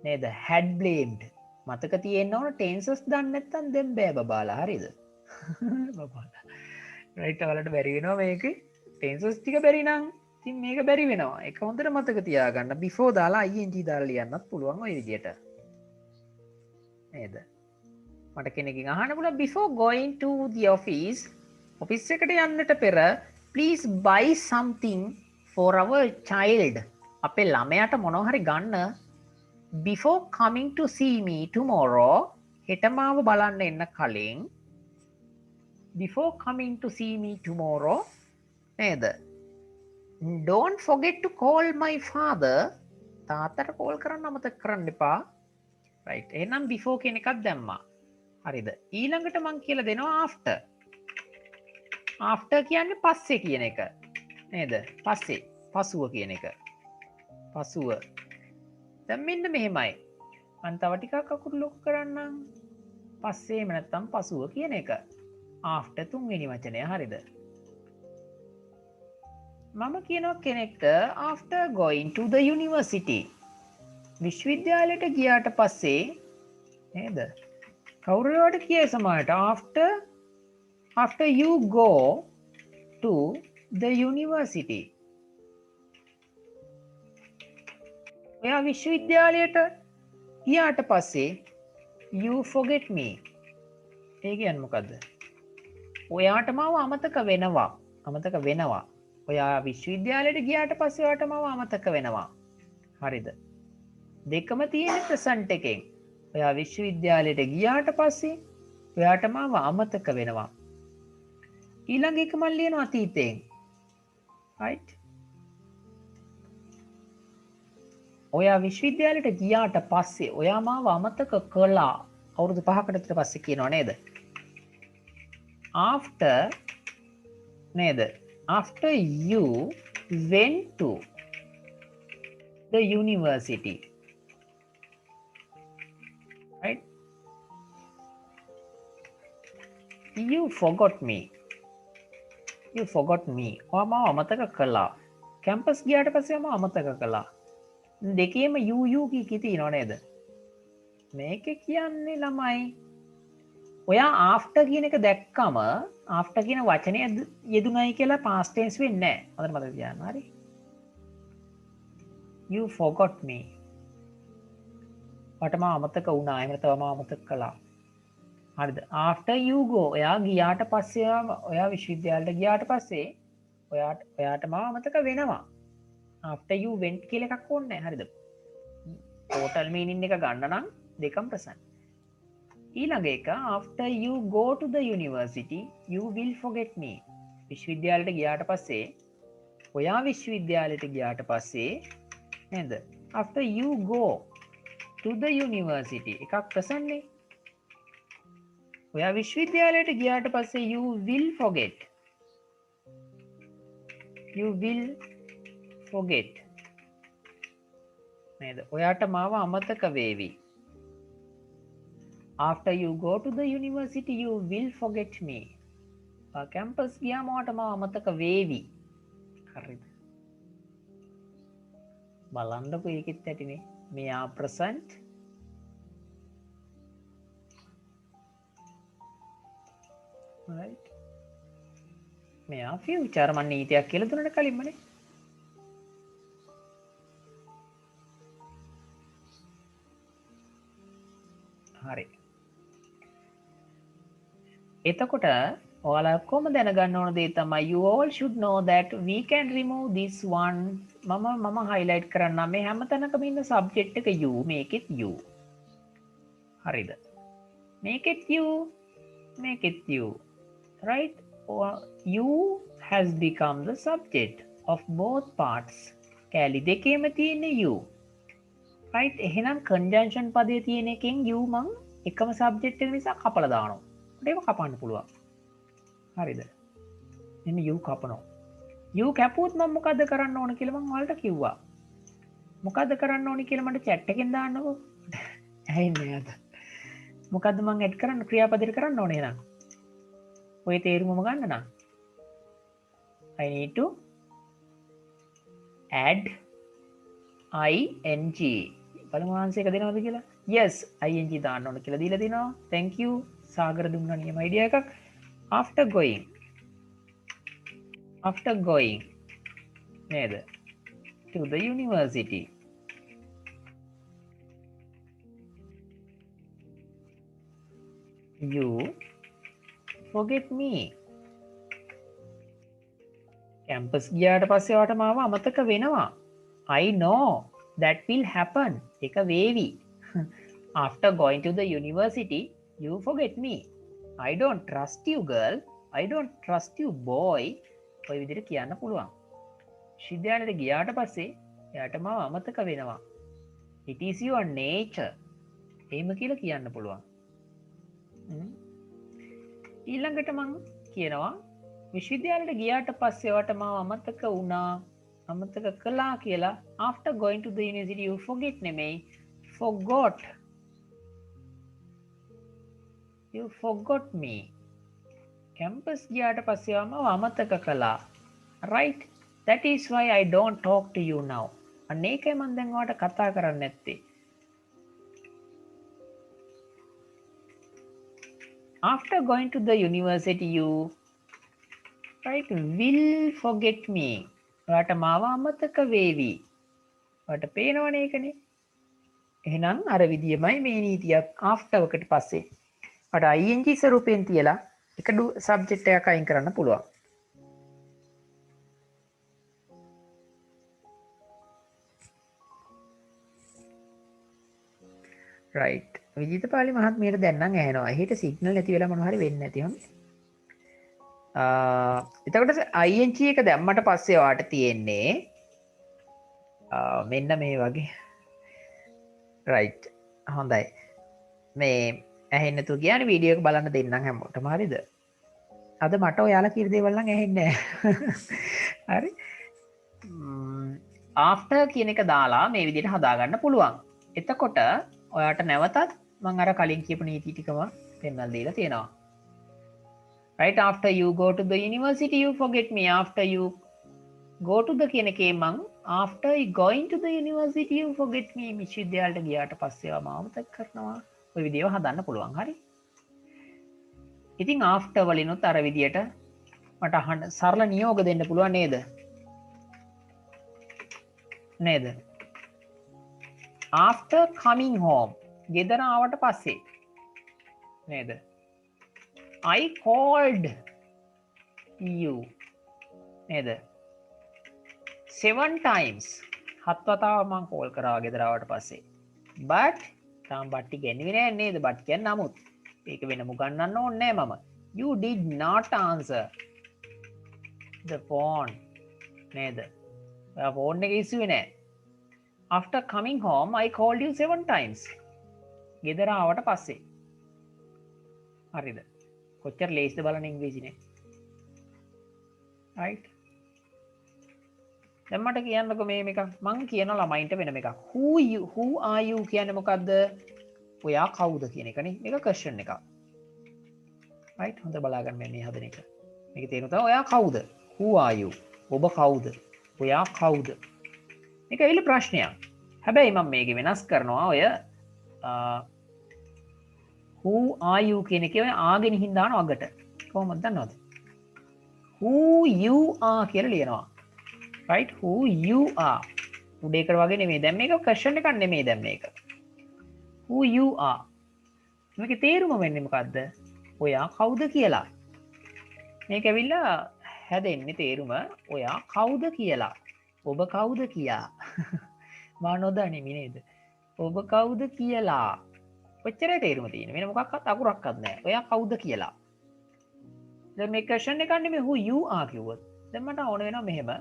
නේද? had blamed. මතක තියෙන්න ඕන tenses දන්නේ නැත්නම් දැන් බෑ බබාලා. හරිද? බබාලා. right ඔයාලට බැරි වෙනවා මේකේ. tenses ටික බැරි නම් ඉතින් මේක බැරි වෙනවා. ඒක හොඳට මතක තියාගන්න. before දාලා ing දාලා ලියන්නත් පුළුවන් ඔය විදියට. නේද? මට කෙනෙකින් අහන්න පුළුවන් before going to the office එකට යන්නට පෙර please buy something for our child. අපේ ළමයාට මොනවා හරි ගන්න. before coming to see me tomorrow හෙට මාව බලන්න එන්න කලින් before coming to see me tomorrow නේද? don't forget to call my father. තාත්තට කෝල් කරන්න අමතක කරන්න එපා. right? එහෙනම් before කියන එකක් දැම්මා. හරිද? ඊළඟට මං කියලා දෙනවා after. after කියන්නේ පස්සේ කියන එක. නේද? පස්සේ. පසුව කියන එක. පසුව. දැන් මෙන්න මෙහෙමයි. මං තව ටිකක් අකුරු ලොකු කරන්නම්. පස්සේම නැත්තම් පසුව කියන එක. after තුන්වෙනි වචනය. හරිද? මම කියනවා කෙනෙක්ට after going to the university. විශ්වවිද්‍යාලයට ගියාට පස්සේ නේද? කවුරුවට කියයි සමහරට after you go to the university. ඔයා විශ්වවිද්‍යාලයට ගියාට පස්සේ you forget me. ඒ කියන්නේ මොකද්ද? ඔයාට මාව අමතක වෙනවා. ඔයා විශ්වවිද්‍යාලයට ගියාට පස්සේ ඔයාට මාව අමතක වෙනවා. හරිද? දෙකම තියෙන ප්‍රසන්ට් එකෙන්. ඔයා විශ්වවිද්‍යාලයට ගියාට පස්සේ ඔයාට මාව අමතක වෙනවා. ඊළඟ එක මම ලියනවා අතීතයෙන්. right? ඔයා විශ්වවිද්‍යාලයට ගියාට පස්සේ ඔයා මාව අමතක කළා. අවුරුදු 5කට විතර පස්සේ කියනවා නේද? after නේද? after you went to the university. right? You forgot me. You forgot me. ඔයා මාව අමතක කළා. කැම්පස් ගියාට පස්සේ මාව අමතක කළා. දෙකේම you කී තියෙනව නේද? මේක කියන්නේ ළමයි ඔයා after කියන එක දැක්කම after කියන වචනය යෙදුනයි කියලා past tense වෙන්නේ නැහැ. හොඳට මතක තියාගන්න. හරි? You forgot me. මට මාව අමතක වුණා. එහෙම නැත්නම් මාව අමතක කළා. හරිද? after you go ඔයා ගියාට පස්සේ ඔයා විශ්වවිද්‍යාලයට ගියාට පස්සේ ඔයාට මාව අමතක වෙනවා. after you went කියලා එකක් ඕනේ නැහැ. හරිද? total meaning එක ගන්න නම් දෙකම ප්‍රසන්න. ඊළඟ එක after you go to the university you will forget me. විශ්වවිද්‍යාලයට ගියාට පස්සේ ඔයා විශ්වවිද්‍යාලයට ගියාට පස්සේ නේද? after you go to the university එකක් ප්‍රසන්නේ. ඔයා විශ්වවිද්‍යාලයට ගියාට පස්සේ you will forget. You will forget. නේද? ඔයාට මාව අමතක වේවි. After you go to the university you will forget me. Campus ගියාම ඔයාට මාව අමතක වේවි. හරිද? බලන්නකො ඒකෙත් ඇතිනේ. මෙයා present right. මෙයා future මම නීතියක් කියලා දුන්නට කලින්මනේ. හරි. එතකොට ඔයාලා කොහොම දැනගන්න ඕන දේ තමයි you all should know that we can remove this one. මම highlight කරන්නම් මේ හැම තැනකම ඉන්න subject එක you, make it you. හරිද? make it you, make it you. right? Or you has become the subject of both parts. කැලි දෙකේම තියෙන you. right? එහෙනම් conjunction පදයේ තියෙන එකෙන් you මං එකම subject එක නිසා කපලා දානවා. ඒක කපන්න පුළුවන්. හරිද? එන්න you කපනවා. you කැපුවොත් මම මොකද කරන්න ඕන කියලා මම ඔයාලට කිව්වා. මොකද කරන්න ඕනි කියලා මට chat එකෙන් දාන්නකෝ. ඇහෙන්නේ නැද්ද? මොකද්ද මම ඇඩ් කරන්න ක්‍රියාපදයට කරන්න ඕනේ එහෙනම්? ඔය තේරුමම ගන්න නම් I need to add ing. බලමු ආන්සර් එක දෙනවද කියලා? yes ing දාන්න ඕන කියලා දීලා දිනවා. thank you සාගර දුන්නා නියම අයිඩියා එකක්. after going නේද to the university you forget me. Campus ගියාට පස්සේ ඔයාට මාව අමතක වෙනවා. I know that will happen. එක වේවි. after going to the university you forget me. I don't trust you girl. I don't trust you boy. ඔය විදිහට කියන්න පුළුවන්. විශ්වවිද්‍යාලයට ගියාට පස්සේ එයාට මාව අමතක වෙනවා. it is your nature. එහෙම කියලා කියන්න පුළුවන්. ඊළඟට මං කියනවා විශ්වවිද්‍යාලයට ගියාට පස්සේ ඔයාට මාව අමතක වුණා, අමතක කළා කියලා. after going to the university you forget නෙමෙයි forgot. you forgot me. Campus ගියාට පස්සේ මාව අමතක කළා. right? that is why I don't talk to you now. අන්න ඒකයි මම දැන් ඔයාලට කතා කරන්නේ නැත්තේ. after going to the university you right will forget me. ඔයාට මාව අමතක වේවි. ඔයාට පේනවනේ ඒකනේ. එහෙනම් අර විදියමයි මේ නීතියත් after එකට පස්සේ ඔයාට ing ස්වරූපයෙන් තියලා එක සබ්ජෙක්ට් එකක් අයින් කරන්න පුළුවන්. right. විජිතපාලි මහත්මියට දැන් නම් ඇහෙනවා. එහෙට සිග්නල් නැති වෙලා මොනවා හරි වෙන්නේ නැති වුනේ. එතකොට ING එක දැම්මට පස්සේ වාට තියෙන්නේ මෙන්න මේ වගේ රයිට් හොඳයි මේ ඇහෙන්නතු කියන වීඩියෝක බලන්න දෙන්නම් හැමෝට හරිද අද මට ඔයාලා කිරිදේවල්ලන් ඇහෙන්නේ හරි ආෆ්ටර් කියන එක දාලා මේ විදිහට හදාගන්න පුළුවන් එතකොට ඔයාට නැවතත් මං අර කලින් කියපු නීති ටිකම පෙන්නලා දීලා තියෙනවා right after you go to the university you forget me after you go to the කියන එකේ මං after you going to the university you forget me විශ්වවිද්‍යාලයට ගියාට පස්සේ ආව අමතක කරනවා ඔය විදිහව හදන්න පුළුවන් හරි ඉතින් after වලිනුත් අර විදිහට මට අහන්න සරල නියෝග දෙන්න පුළුවන් නේද නේද after coming home ගෙදර ආවට පස්සේ නේද I called you නේද 7 times හත් වතාවක් මම කෝල් කරා ගෙදරවට පස්සේ but තාම බට්ටි ගෙන්නුවේ නෑ නේද බට් කියන්නේ නමුත් ඒක වෙනම ගන්නන්න ඕනේ නෑ මම you did not answer the phone නේද ඔයා ෆෝන් එක ඉස්සුවේ නෑ after coming home I called you 7 times ගෙදර ආවට පස්සේ හරිද කොච්චර ලේසිද බලන්න ඉංග්‍රීසිනේ right දැන් මට කියන්නකෝ මේ මේක මං කියන ළමයින්ට වෙන එකක් who are you කියන්නේ මොකද්ද ඔයා කවුද කියන එකනේ මේක ක්වෙස්චන් එකක් right හොඳ බලාගන්න මේ හදන එක මේක තේරුම තමයි ඔයා කවුද who are you ඔබ කවුද ඔයා කවුද මේක ඇවිල්ලා ප්‍රශ්නයක් හැබැයි මම මේක වෙනස් කරනවා ඔය who are you කියන එකේ ඔය ආගෙන හින් දාන අගට කොහොමද දන්නවද who you are කියලා ලියනවා right who you are උඩ එකට වගේ නෙමෙයි දැන් මේක ක්වෙස්චන් එකක් නෙමෙයි දැන් මේක who you are මේකේ තේරුම වෙන්නේ මොකද්ද ඔයා කවුද කියලා මේක ඇවිල්ලා හැදෙන්නේ තේරුම ඔයා කවුද කියලා ඔබ කවුද කියා මා නොදනිමි නේද ඔබ කවුද කියලා ඔච්චරයි තේරුම තියෙන්නේ වෙන මොකක්වත් අකුරක්වත් නැහැ ඔයා කවුද කියලා දැන් මේ ක්වෙස්චන් එකක් නෙමෙයි who you are කිව්වොත් දැන් මට ඕන වෙනවා මෙහෙම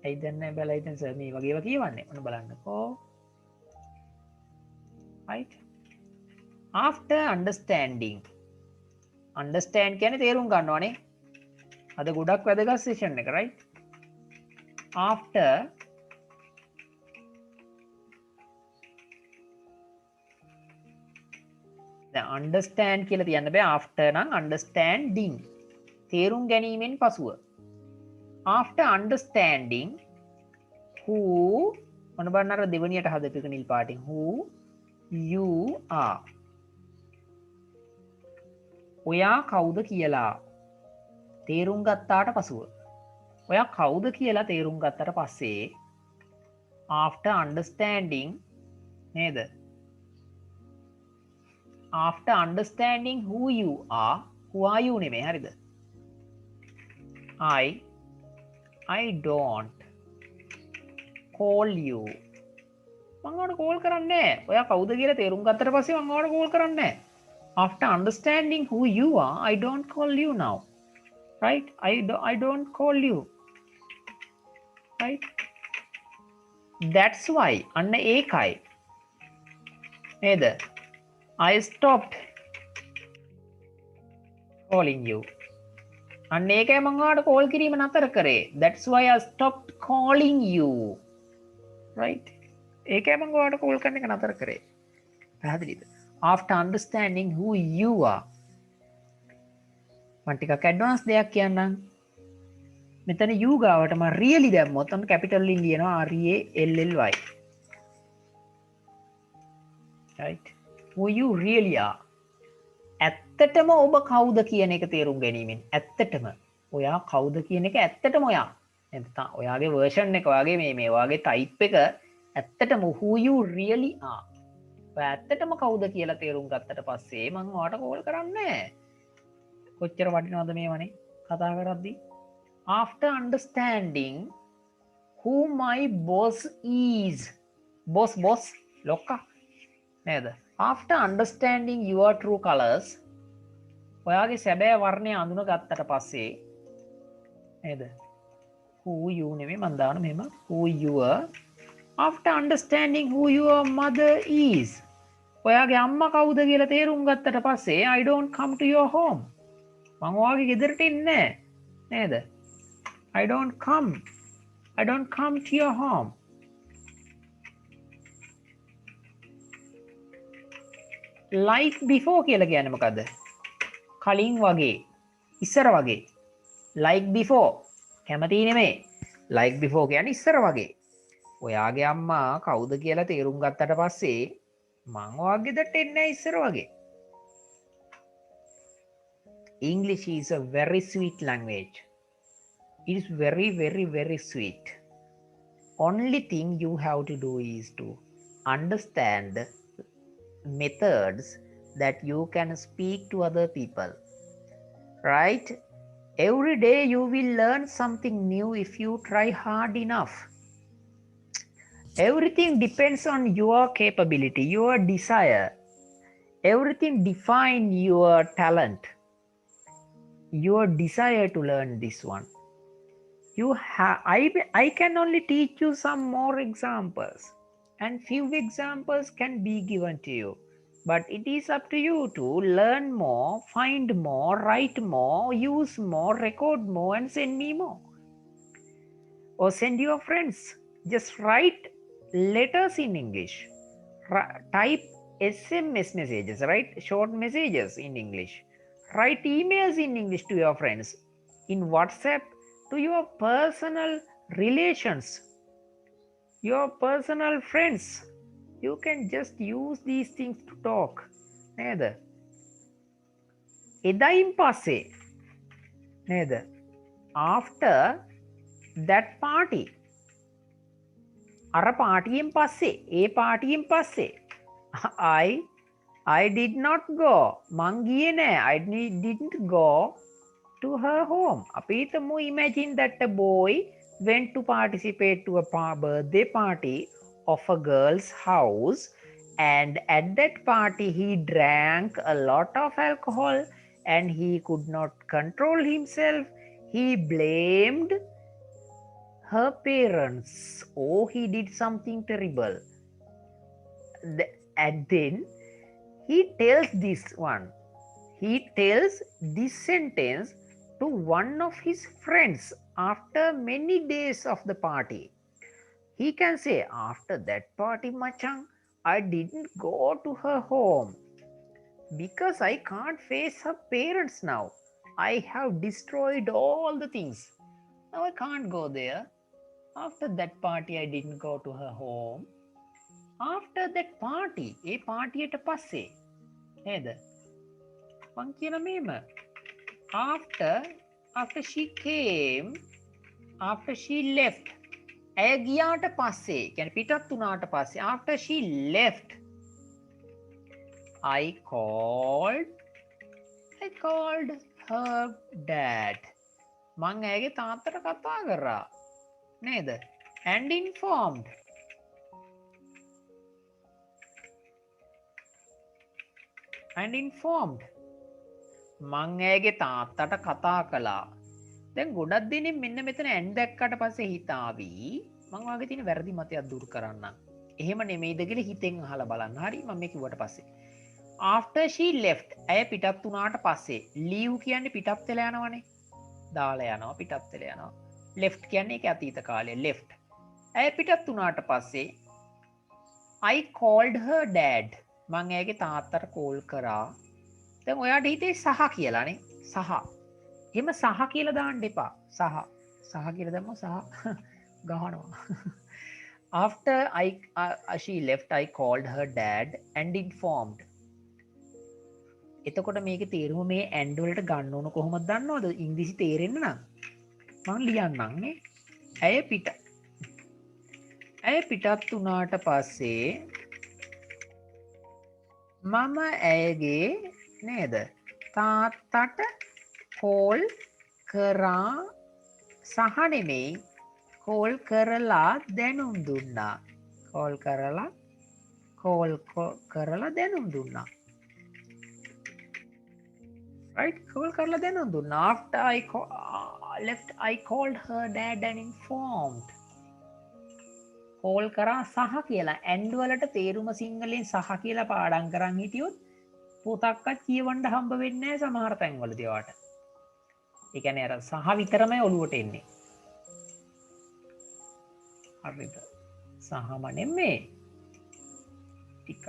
ඇයි දැන් නැහැ බලයි දැන් සර් මේ වගේ ඒවා කියවන්නේ ඔන්න බලන්නකෝ right after understanding understand කියන්නේ තේරුම් ගන්නවනේ අද ගොඩක් වැදගත් සෙෂන් එක right after දැන් understand කියලා තියන්න බෑ after නම් understanding තේරුම් ගැනීමෙන් පසුව after understanding who මොන බලන්න අර දෙවණියට හදපු එක නිල් පාටින් who you are ඔයා කවුද කියලා තේරුම් ගත්තාට පසුව ඔයා කවුද කියලා තේරුම් ගත්තට පස්සේ after understanding නේද after understanding who you are නෙමෙයි හරිද I don't call you මම ඔයාලට කෝල් කරන්නේ නැහැ ඔයා කවුද කියලා තේරුම් ගත්තට පස්සේ මම ඔයාලට කෝල් කරන්නේ නැහැ after understanding who you are I don't call you now right I don't call you right that's why අන්න ඒකයි නේද I stopped calling you අන්න ඒකයි මම ඔයාලට කෝල් කිරීම නතර කරේ that's why I stopped calling you right ඒකයි මම ඔයාලට කෝල් කරන එක නතර කරේ පැහැදිලිද after understanding who you are මම ටිකක් ඇඩ්වාන්ස් දෙයක් කියන්නම් මෙතන you ගාවට මම really දැම්මොත් ඔන්න කැපිටල් වලින් ලියනවා REALLY right who you really are ඇත්තටම ඔබ කවුද කියන එක තේරුම් ගැනීමෙන් ඇත්තටම ඔයා කවුද කියන එක ඇත්තටම ඔයා නැත්නම් ඔයාගේ version එක ඔයාගේ මේ ඔයාගේ type එක ඇත්තටම who you really are ඔයා ඇත්තටම කවුද කියලා තේරුම් ගත්තට පස්සේ මම ඔයාට කෝල් කරන්නේ කොච්චර වටිනවද මේවනේ කතා කරද්දී after understanding who my boss is boss ලොක්කා නේද after understanding your true colors ඔයාගේ සැබෑ වර්ණය අඳුන ගත්තට පස්සේ නේද who you නෙමෙයි මම දාන මෙහෙම who you are after understanding who your mother is ඔයාගේ අම්මා කවුද කියලා තේරුම් ගත්තට පස්සේ I don't come to your home මම ඔයාගේ ගෙදරට එන්නේ නේද I don't come to your home like before කියලා කියන්නේ මොකද්ද කලින් වගේ ඉස්සර වගේ like before කැමති නෙමේ like before කියන්නේ ඉස්සර වගේ ඔයාගේ අම්මා කවුද කියලා තේරුම් ගත්තට පස්සේ මං ඔයාගේ ගෙදරට එන්නේ ඉස්සර වගේ English is a very sweet language it is very very very sweet only thing you have to do is to understand methods that you can speak to other people right every day you will learn something new if you try hard enough everything depends on your capability your desire everything define your talent your desire to learn this one I can only teach you some more examples and few examples can be given to you but it is up to you to learn more find more write more use more record more and send me more or send your friends just write letters in English type SMS messages write short messages in English write emails in English to your friends in WhatsApp to your personal relations your personal friends you can just use these things to talk නේද එදායින් පස්සේ නේද after that party අර පාටියෙන් පස්සේ ඒ පාටියෙන් පස්සේ I did not go මං ගියේ නෑ I didn't go to her home අපි හිතමු imagine that a boy went to participate to a birthday party of a girl's house and at that party he drank a lot of alcohol and he could not control himself he blamed her parents oh he did something terrible and then he tells this sentence to one of his friends after many days of the party he can say after that party machan I didn't go to her home because I can't face her parents now I have destroyed all the things now I can't go there after that party I didn't go to her home after that party ඒ පාටියට පස්සේ නේද මං කියන මේම after she came after she left ඇය ගියාට පස්සේ කියන්නේ පිටත් වුණාට පස්සේ after she left I called her dad මං ඇයගේ තාත්තට කතා කරා නේද and informed මං ඇයගේ තාත්තට කතා කළා දැන් ගොඩක් දෙනෙක් මෙන්න මෙතන ඇන් දැක්කට පස්සේ හිතාවි මං වාගේ තියෙන වැරදි මතයක් දුරු කරන්න එහෙම නෙමෙයිද කියලා හිතෙන් අහලා බලන්න හරි මම මේ කිව්වට පස්සේ after she left ඇය පිටත් වුණාට පස්සේ leave කියන්නේ පිටත් වෙලා යනවනේ දාලා යනවා පිටත් වෙලා යනවා left කියන්නේ ඒක අතීත කාලේ left ඇය පිටත් වුණාට පස්සේ I called her dad මං ඇයගේ තාත්තට කෝල් කරා දැන් ඔයාට හිතේ සහ කියලානේ සහ එහෙම සහ කියලා දාන්න එපා සහ කියලා දැම්ම සහ ගහනවා after she left I called her dad and informed එතකොට මේකේ තේරුම මේ and වලට ගන්න ඕන කොහොමද දන්නවද ඉංග්‍රීසි තේරෙන්න නම් මම ලියන්නම් නේ ඇය පිටත් වුණාට පස්සේ මම ඇයගේ නේද තාත්තට කෝල් කරා සහ නෙමෙයි කෝල් කරලා දැනුම් දුන්නා කෝල් කරලා දැනුම් දුන්නා right කවල් කරලා දෙන්න දුන්න after left I called her dad and informed call කරා සහ කියලා ඇන්ඩ් වලට තේරුම සිංහලෙන් සහ කියලා පාඩම් කරන් හිටියොත් පොතක්වත් කියවන්න හම්බ වෙන්නේ නැහැ සමහර තැන්වලදී වාට. ඒ කියන්නේ අර සහ විතරමයි ඔලුවට එන්නේ. හරිද? සහම නෙමෙයි. ටිකක්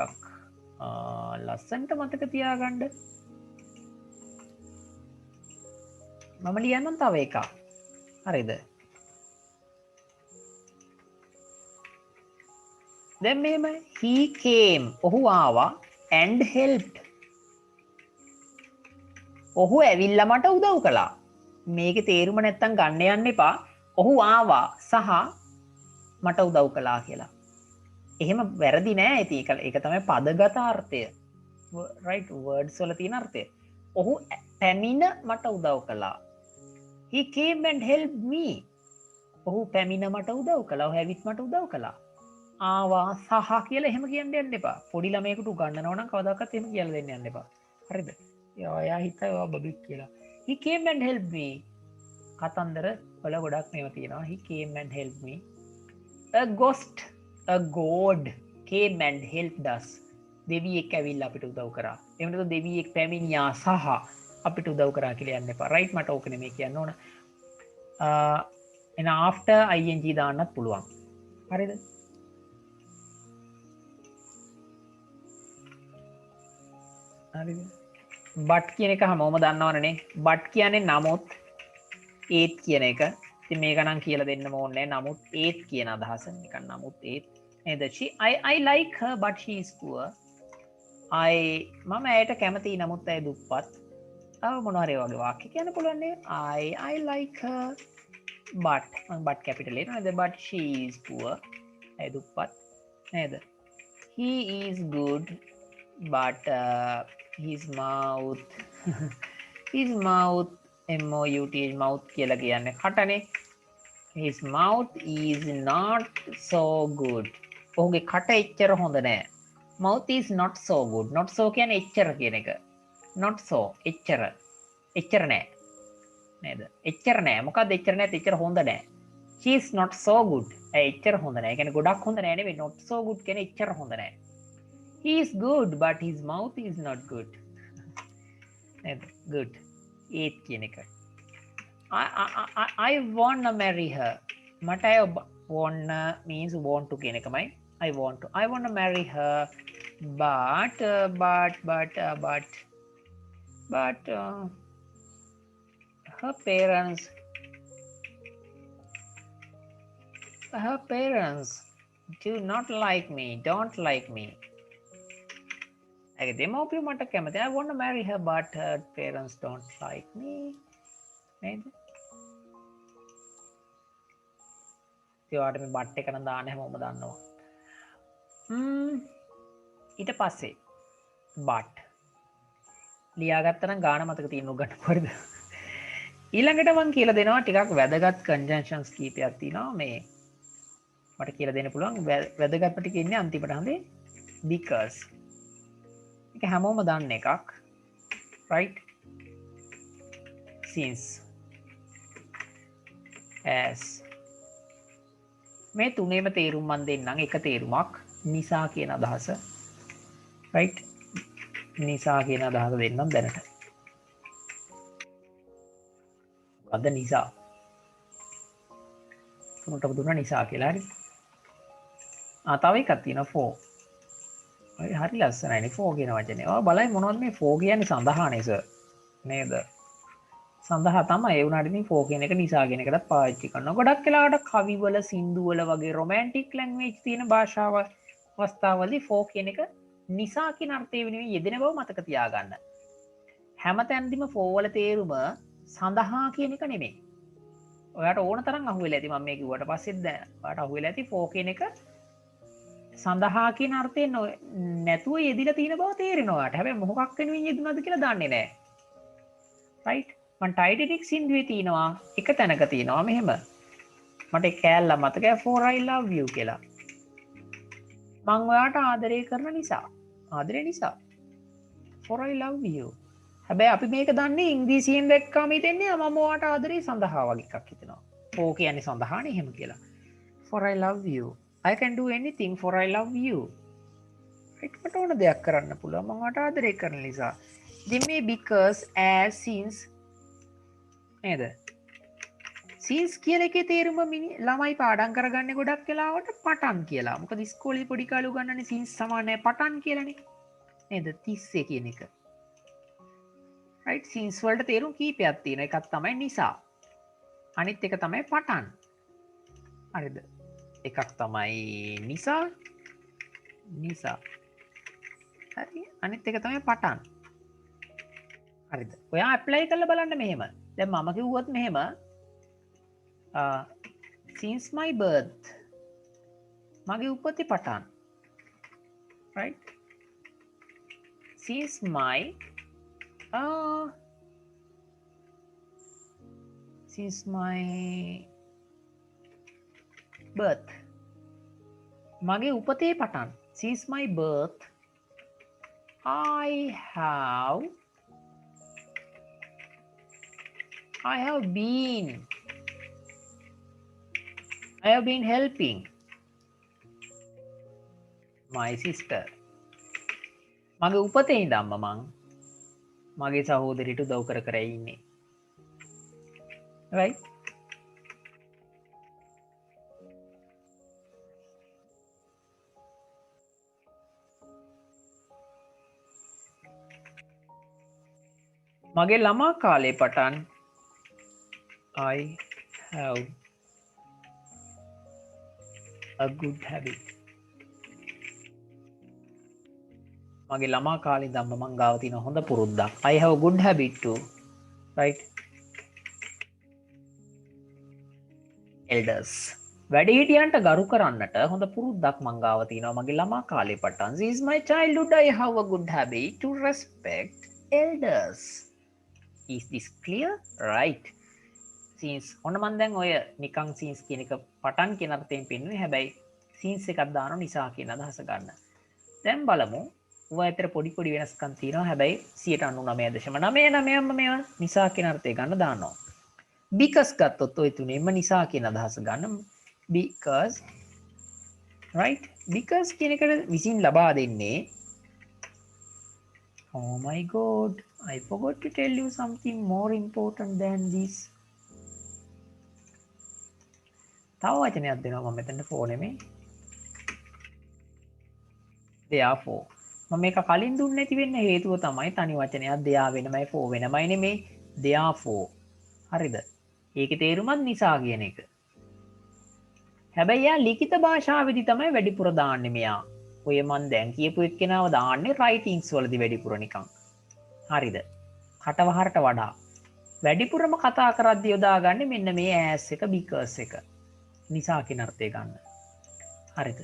ලස්සනට මතක තියාගන්න. මම ලියන්නම් තව එකක්. හරිද? දැන් මෙහෙම he came ඔහු ආවා and helped ඔහු ඇවිල්ලා මට උදව් කළා. මේකේ තේරුම නැත්තම් ගන්න යන්න එපා. ඔහු ආවා සහ මට උදව් කළා කියලා. එහෙම වැරදි නෑ. ඉතින් ඒක තමයි පදගත අර්ථය. right words වල තියෙන අර්ථය. ඔහු පැමිණ මට උදව් කළා. he came and helped me. ඔහු පැමිණ මට උදව් කළා. ඔහු ඇවිත් මට උදව් කළා. ආවා සහ කියලා එහෙම කියන්න යන්න එපා. පොඩි ළමයෙකුට උගන්වනවා නම් කවදාකවත් එහෙම කියලා දෙන්න යන්න එපා. හරිද? එයා හිතයි ඔයා බබෙක් කියලා. he came and helped me. කතන්දර වල ගොඩක් මේව තියෙනවා. he came and helped me. a god came and helped us. දෙවියෙක් ඇවිල්ලා අපිට උදව් කරා. එහෙම නැත්නම් දෙවියෙක් පැමිණියා සහ අපිට උදව් කරා කියලා යන්න එපා. right මට ඕක නෙමෙයි කියන්න ඕන. එන after ing දාන්නත් පුළුවන්. හරිද? බට් කියන එක හැමෝම දන්නවනේ. බට් කියන්නේ නමුත් ඒත් කියන එක. ඉතින් මේක නම් කියලා දෙන්න ඕනේ නැහැ. නමුත් ඒත් කියන අදහස නිකන් නමුත් ඒත් නේද? I like her but she is poor. මම ඇයට කැමතියි නමුත් ඇය දුප්පත්. තව මොනවා හරි වගේ වාක්‍ය කියන්න පුළුවන් නේ. I like her but capital A නේද? but she is poor. ඇය දුප්පත් නේද? he is good but his mouth MOUT mouth කියලා කියන්නේ කටනේ. his mouth is not so good. ඔහුගේ කට එච්චර හොඳ නෑ. mouth is not so good. not so කියන්නේ එච්චර කියන එක. not so එච්චර නෑ නේද? එච්චර නෑ. මොකක්ද එච්චර නෑ? එච්චර හොඳ නෑ. she is not so good. එච්චර හොඳ නෑ. කියන්නේ ගොඩක් හොඳ නෑ නෙවෙයි. not so good කියන්නේ එච්චර හොඳ නෑ. he is good but his mouth is not good. good ඒත් කියන එක. I wanna marry her. මට අය wanna means want to කියන එකමයි. I wanna marry her but her parents do not like me, don't like me. දෙමව්පියෝ මට කැමති. I want to marry her but her parents don't like me. නේද? ඒවට මේ බට් එක නම් දාන්න හැමෝම දන්නවා. ඊට පස්සේ බට් ලියාගත්තා නම් ගාන මතක තියෙන්න උගන්න කොහෙද? ඊළඟට මම කියලා දෙනවා ටිකක් වැදගත් conjunctions කීපයක් තියෙනවා මේ මට කියලා දෙන්න පුළුවන්. වැදගත්ම ටික ඉන්නේ අන්තිමට හඳේ because එක හැමෝම දන්න එකක් right since as මේ තුනේම තේරුම් මන් දෙන්නම්. එක තේරුමක් නිසා කියන අදහස right නිසා කියන අදහස දෙන්නම් දැනට. අද නිසා තුනට දුන්නා නිසා කියලා. හරි තව එකක් තියෙනවා for. හරි ලස්සනයිනේ for කියන වචනේ. ඔය බලයි මොනවද මේ for කියන්නේ? සඳහානේ සර් නේද? සඳහා තමයි. ඒ වුණාට ඉතින් for කියන එක නිසා කියන එකටත් පාවිච්චි කරනවා. ගොඩක් වෙලාවට කවිවල සින්දුවල වගේ රොමැන්ටික් ලැන්ග්වේජ් තියෙන භාෂාව අවස්ථාවලදී for කියන එක නිසා කියන අර්ථය වෙනුවෙන් යෙදෙන බව මතක තියාගන්න. හැමතැනදීම for වල තේරුම සඳහා කියන එක නෙමෙයි. ඔයාට ඕන තරම් අහුවෙලා ඇති. මම මේ කිව්වට පස්සෙත් දැන් ඔයාට අහුවෙලා ඇති for කියන එක සඳහා කියන අර්ථයෙන් නැතුව යෙදිලා තියෙන බව තේරෙනවා ඔයාට. හැබැයි මොකක් වෙනුවෙන් යෙදුනද කියලා දන්නේ නැහැ. right? මම ටයිටැනික් සින්දුවේ තියෙනවා එක තැනක තියෙනවා මෙහෙම. මට ඒ කෑල්ල මතකයි for I love you කියලා. මම ඔයාට ආදරය කරන නිසා. ආදරේ නිසා. for I love you. හැබැයි අපි මේක දන්නේ ඉංග්‍රීසියෙන් දැක්කාම හිතෙන්නේ මම ඔයාට ආදරේ සඳහා වගේ එකක් හිතෙනවා. for කියන්නේ සඳහානේ එහෙම කියලා. for I love you. I can do anything for I love you. right මට ඕන දෙයක් කරන්න පුළුවන් මම ඔයාට ආදරේ කරන නිසා. ඉතින් මේ because as since නේද? since කියලා එකේ තේරුම ළමයි පාඩම් කරගන්නේ ගොඩක් වෙලාවට පටන් කියලා. මොකද ඉස්කෝලේ පොඩි කාලේ උගන්වන්නේ since සමානයි පටන් කියලානේ. නේද? 30 කියන එක. right since වලට තේරුම් කීපයක් තියෙනවා. එකක් තමයි නිසා. අනිත් එක තමයි පටන්. හරිද? එකක් තමයි නිසා. හරි. අනිත් එක තමයි පටන්. හරිද? ඔයා ඇප්ලයි කරලා බලන්න මෙහෙම. දැන් මම කිව්වොත් මෙහෙම since my birth මගේ උපති පටන්. right since my birth මගේ උපතේ පටන්. since my birth I have been helping my sister. මගේ උපතේ ඉඳන්ම මං මගේ සහෝදරියට උදව් කර ඉන්නේ. right මගේ ළමා කාලේ පටන් I have a good habit. මගේ ළමා කාලේ ඉඳන්ම මං ගාව තියෙන හොඳ පුරුද්දක්. I have a good habit too. right elders වැඩිහිටියන්ට ගරු කරන්නට හොඳ පුරුද්දක් මං ගාව තියෙනවා මගේ ළමා කාලේ පටන්. Since my childhood I have a good habit to respect elders. Is this clear? right since ඔන්න මන් දැන් ඔය නිකං since කියන එක පටන් කියන අර්ථයෙන් පෙන්වන්නේ. හැබැයි since එකක් දානවා නිසා කියන අදහස ගන්න. දැන් බලමු ඔය අතර පොඩි වෙනස්කම් තියෙනවා. හැබැයි 99.99%ම මේවා නිසා කියන අර්ථය ගන්න දානවා. because ගත්තොත් ඔය තුනේම නිසා කියන අදහස ගන්න. because right because කියන එකට විසින් ලබා දෙන්නේ oh my god I forgot to tell you something more important than this. තව වචනයක් දෙනවා මම මෙතන for නෙමෙයි. therefore මම මේක කලින් දුන්නේ නැති වෙන්න හේතුව තමයි තනි වචනයක් there වෙනමයි for වෙනමයි නෙමෙයි therefore. හරිද? ඒකේ තේරුමත් නිසා කියන එක. හැබැයි යා ලිඛිත භාෂාවේදී තමයි වැඩිපුර දාන්නේ මෙයා. ඔය මන් දැන් කියපු එක්කෙනාව දාන්නේ writings වලදී වැඩිපුර නිකන්. හරිද? කටවහරට වඩා වැඩිපුරම කතා කරද්දී යොදාගන්නේ මෙන්න මේ as එක because එක. නිසා කියන අර්ථය ගන්න. හරිද?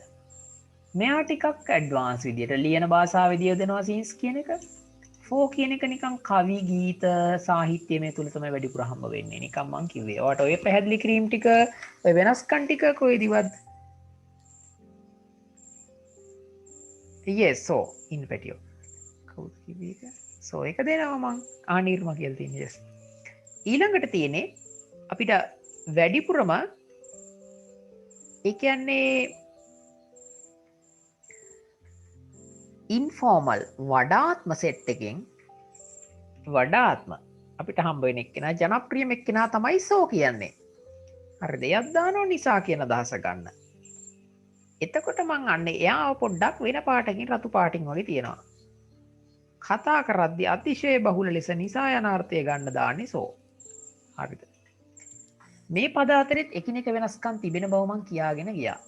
මෙයා ටිකක් ඇඩ්වාන්ස් විදියට ලියන භාෂාවේදී යොදනවා since කියන එක. for කියන එක නිකන් කවි ගීත සාහිත්‍ය මේ තුල තමයි වැඩිපුර හම්බ වෙන්නේ. නිකන් මං කිව්වේ. ඔයාට ඔය පැහැදිලි කිරීම ටික ඔය වෙනස්කම් ටික කොයිදිවත් yes so in patio කවුද කිව්වේ ඒක? so ඒක දෙනවා මං ආනිර්ම කියලා තියෙන්නේ. yes ඊළඟට තියෙන්නේ අපිට වැඩිපුරම ඒ කියන්නේ ඉන්ෆෝමල් වඩාත්ම සෙට් එකෙන් වඩාත්ම අපිට හම්බ වෙන එක්කෙනා ජනප්‍රියම එක්කෙනා තමයි සෝ කියන්නේ. හරිද? එයක් දානවා නිසා කියන අදහස ගන්න. එතකොට මං අන්නේ එයාව පොඩ්ඩක් වෙන පාටකින් රතු පාටින් වගේ තියෙනවා. කතා කරද්දී අතිශය බහුල ලෙස නිසා යන අර්ථය ගන්න දාන්නේ සෝ. හරිද? මේ පද අතරෙත් එකිනෙක වෙනස්කම් තිබෙන බව මං කියාගෙන ගියා.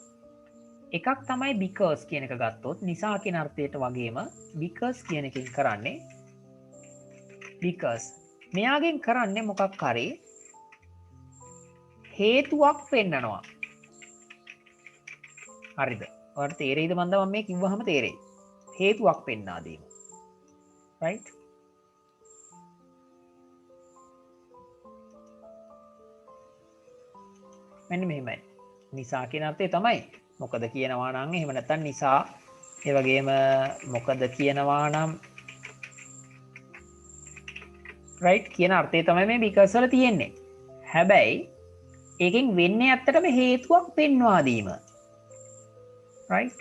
එකක් තමයි because කියන එක ගත්තොත් නිසා කියන අර්ථයට වගේම because කියන එකෙන් කරන්නේ because මෙයාගෙන් කරන්නේ මොකක් හරි හේතුවක් පෙන්නනවා. හරිද? ඔයාලට තේරෙයිද මන්ද මම මේ කිව්වහම තේරෙයි. හේතුවක් පෙන්වා දීම. right? මෙන්න මෙහෙමයි. නිසා කියන අර්ථය තමයි මොකද කියනවා නම් එහෙම නැත්නම් නිසා ඒ වගේම මොකද කියනවා නම් right කියන අර්ථය තමයි මේ because වල තියෙන්නේ. හැබැයි ඒකෙන් වෙන්නේ ඇත්තටම හේතුවක් පෙන්වා දීම. right?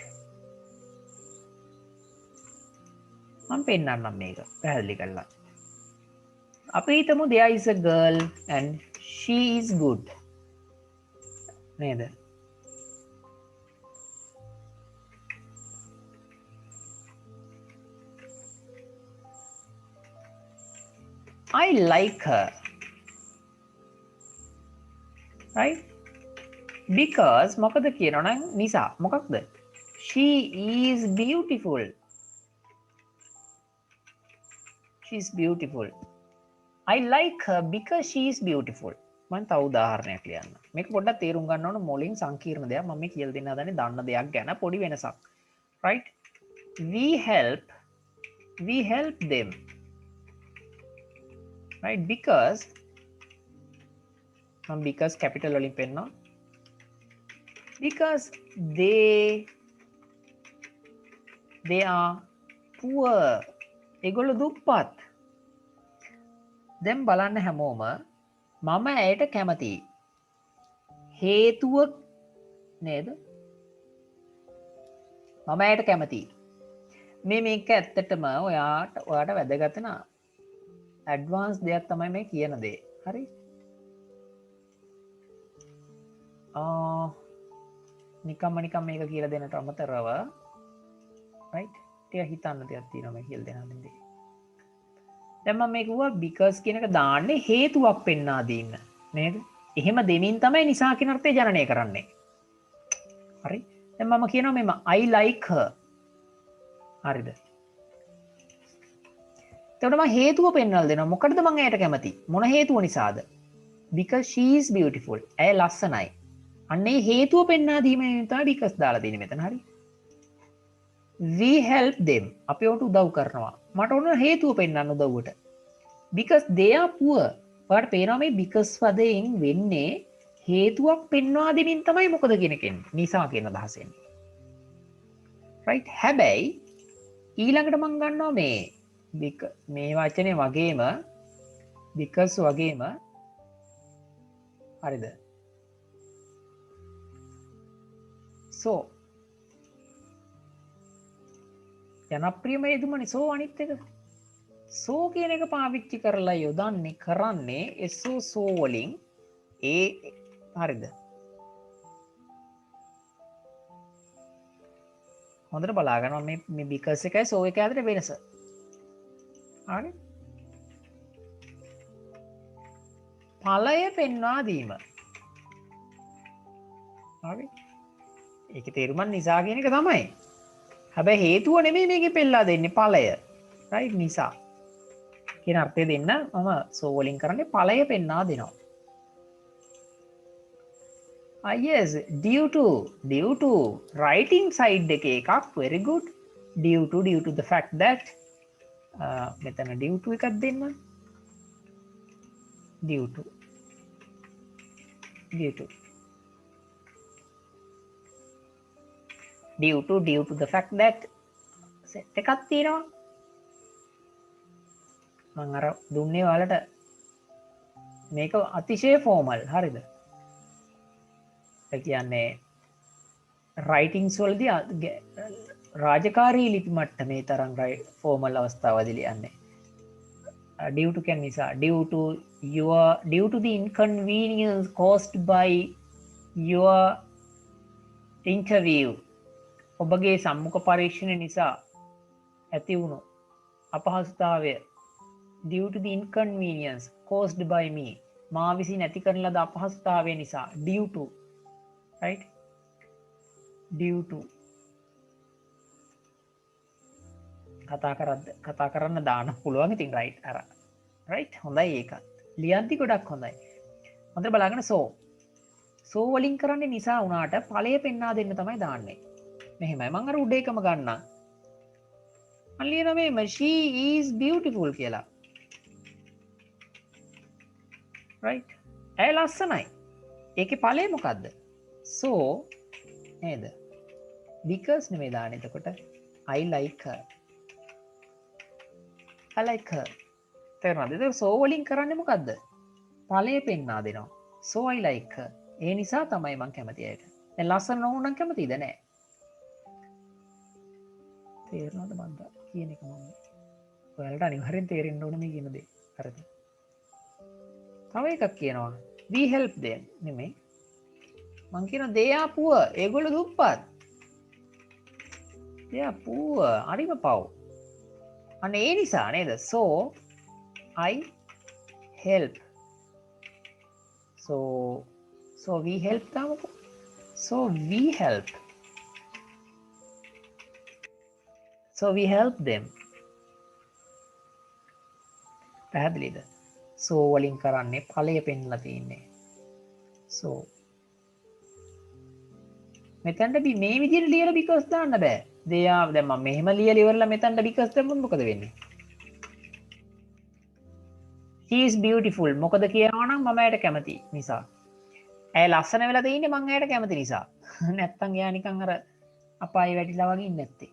මම පෙන්නන්නම් මේක පැහැදිලි කරලා. අපි හිතමු there is a girl and she is good. නේද? I like her. Right? Because මොකද කියනවා නම් නිසා මොකක්ද? She is beautiful. She is beautiful. I like her because she is beautiful. මම තව උදාහරණයක් ලියන්න. මේක පොඩ්ඩක් තේරුම් ගන්න ඕන මොලින් සංකීර්ණ දෙයක් මම මේ කියලා දෙන්න හදන්නේ දන්න දෙයක් ගැන පොඩි වෙනසක්. Right? We help them. Right? Because capital වලින් පෙන්නනවා. Because they are poor. ඒගොල්ලෝ දුප්පත්. දැන් බලන්න හැමෝම මම ඇයට කැමතියි. හේතුව නේද? මම ඇයට කැමතියි. මේක ඇත්තටම ඔයාට වැදගත් නා ඇඩ්වාන්ස් දෙයක් තමයි මේ කියන දේ. හරි? නිකම්ම මේක කියලා දෙන්නට අමතරව right? ටික හිතන්න දෙයක් තියෙනවා මේ කියලා දෙන්න හදන්නේ. දැන් මම මේක කිව්වා because කියන එක දාන්නේ හේතුවක් පෙන්වා දෙන්න. නේද? එහෙම දෙමින් තමයි නිසා කියන අර්ථය ජනනය කරන්නේ. හරි? දැන් මම කියනවා මෙම I like her. හරිද? එතකොට මම හේතුව පෙන්වලා දෙනවා. මොකටද මම ඇයට කැමති? මොන හේතුව නිසාද? Because she is beautiful. ඇය ලස්සනයි. අන්න ඒ හේතුව පෙන්වා දීමෙන් තමයි because දාලා තියෙන්නේ මෙතන. හරි? We help them. අපි උන්ට උදව් කරනවා. මට ඕන හේතුව පෙන්වන්න උදව්වට. Because they are poor. ඔයාලට පේනවා මේ because පදයෙන් වෙන්නේ හේතුවක් පෙන්වා දෙමින් තමයි මොකද කියන කෙනෙක්. නිසා කියන අදහස එන්නේ. right? හැබැයි ඊළඟට මම ගන්නවා මේ වචනේ වගේම because වගේම හරිද? so ජනප්‍රියම යෙදුමනේ so අනිත් එක. so කියන එක පාවිච්චි කරලා කරන්නේ so වලින් හරිද? හොඳට බලාගන්න මේ because එකයි so එක අතර වෙනස. හරි? ඵලය පෙන්වා දීම. හරි? ඒකේ තේරුම නිසා කියන එක තමයි. හැබැයි හේතුව නෙමෙයි මේකේ පෙන්නලා දෙන්නේ ඵලය. right? නිසා කියන අර්ථය දෙන්න මම so වලින් කරන්නේ ඵලය පෙන්වා දෙනවා. yes, due to writing side එකක් very good. due to the fact that මෙතන due to එකක් දෙන්න. due to the fact that set එකක් තියෙනවා. මම අර දුන්නේ ඔයාලට මේක අතිශය ෆෝමල්. හරිද? ඒ කියන්නේ රයිටින්ස් වලදී රාජකාරී ලිපි මට්ටමේ තරම් ෆෝමල් අවස්ථාවදී ලියන්නේ. due to කියන්නේ නිසා due to the inconvenience caused by your interview. ඔබගේ සම්මුඛ පරීක්ෂණ නිසා ඇති වුණු අපහසුතාවය due to the inconvenience caused by me. මා විසින් ඇති කරන ලද අපහසුතාවය නිසා due to right? due to කතා කරන්න දාන්න පුළුවන් ඉතින් right අර right හොඳයි ඒකත් ලියන්ති ගොඩක් හොඳයි. හොඳට බලන්න so වලින් කරන්නේ නිසා වුණාට ඵලය පෙන්වා දෙන්න තමයි දාන්නේ. මෙහෙමයි මම අර උඩ එකම ගන්නම්. මම ලියනවා මේ she is beautiful කියලා. right? ඇය ලස්සනයි. ඒකේ ඵලය මොකද්ද? so නේද? because නෙමෙයි දාන්නේ. එතකොට I like her. තේරෙනවද? ඒක so වලින් කරන්නේ මොකද්ද? ඵලය පෙන්වා දෙනවා. so I like her. ඒ නිසා තමයි මං කැමති ඇයට. දැන් ලස්සන නොවුනනම් කැමතිද නැහැ. තේරෙනවද මන්ද කියන එක මම ඔයාලට අනිවාර්යෙන් තේරෙන්න ඕන මේ කියන දේ. හරිද? තව එකක් කියනවා we help them නෙමෙයි. මං කියන they are poor. ඒගොල්ලෝ දුප්පත්. they are poor. අරිම පව්. අන්න ඒ නිසා නේද? so I help. so we help තාමකෝ. so we help. so we help them. පැහැදිලිද? so වලින් කරන්නේ ඵලය පෙන්ලා තින්නේ. so මෙතනට මේ විදිහට ලියලා because දාන්න බෑ. they are දැන් මම මෙහෙම ලියලා ඉවරලා මෙතනට because දැම්මොත් මොකද වෙන්නේ? she is beautiful. මොකද කියනවා නම් මම ඇයට කැමති නිසා. ඇය ලස්සන වෙලා තින්නේ මං ඇයට කැමති නිසා. නැත්තම් එයා නිකන් අර අපායේ වැටිලා වගේ ඉන්නේ නැත්තේ.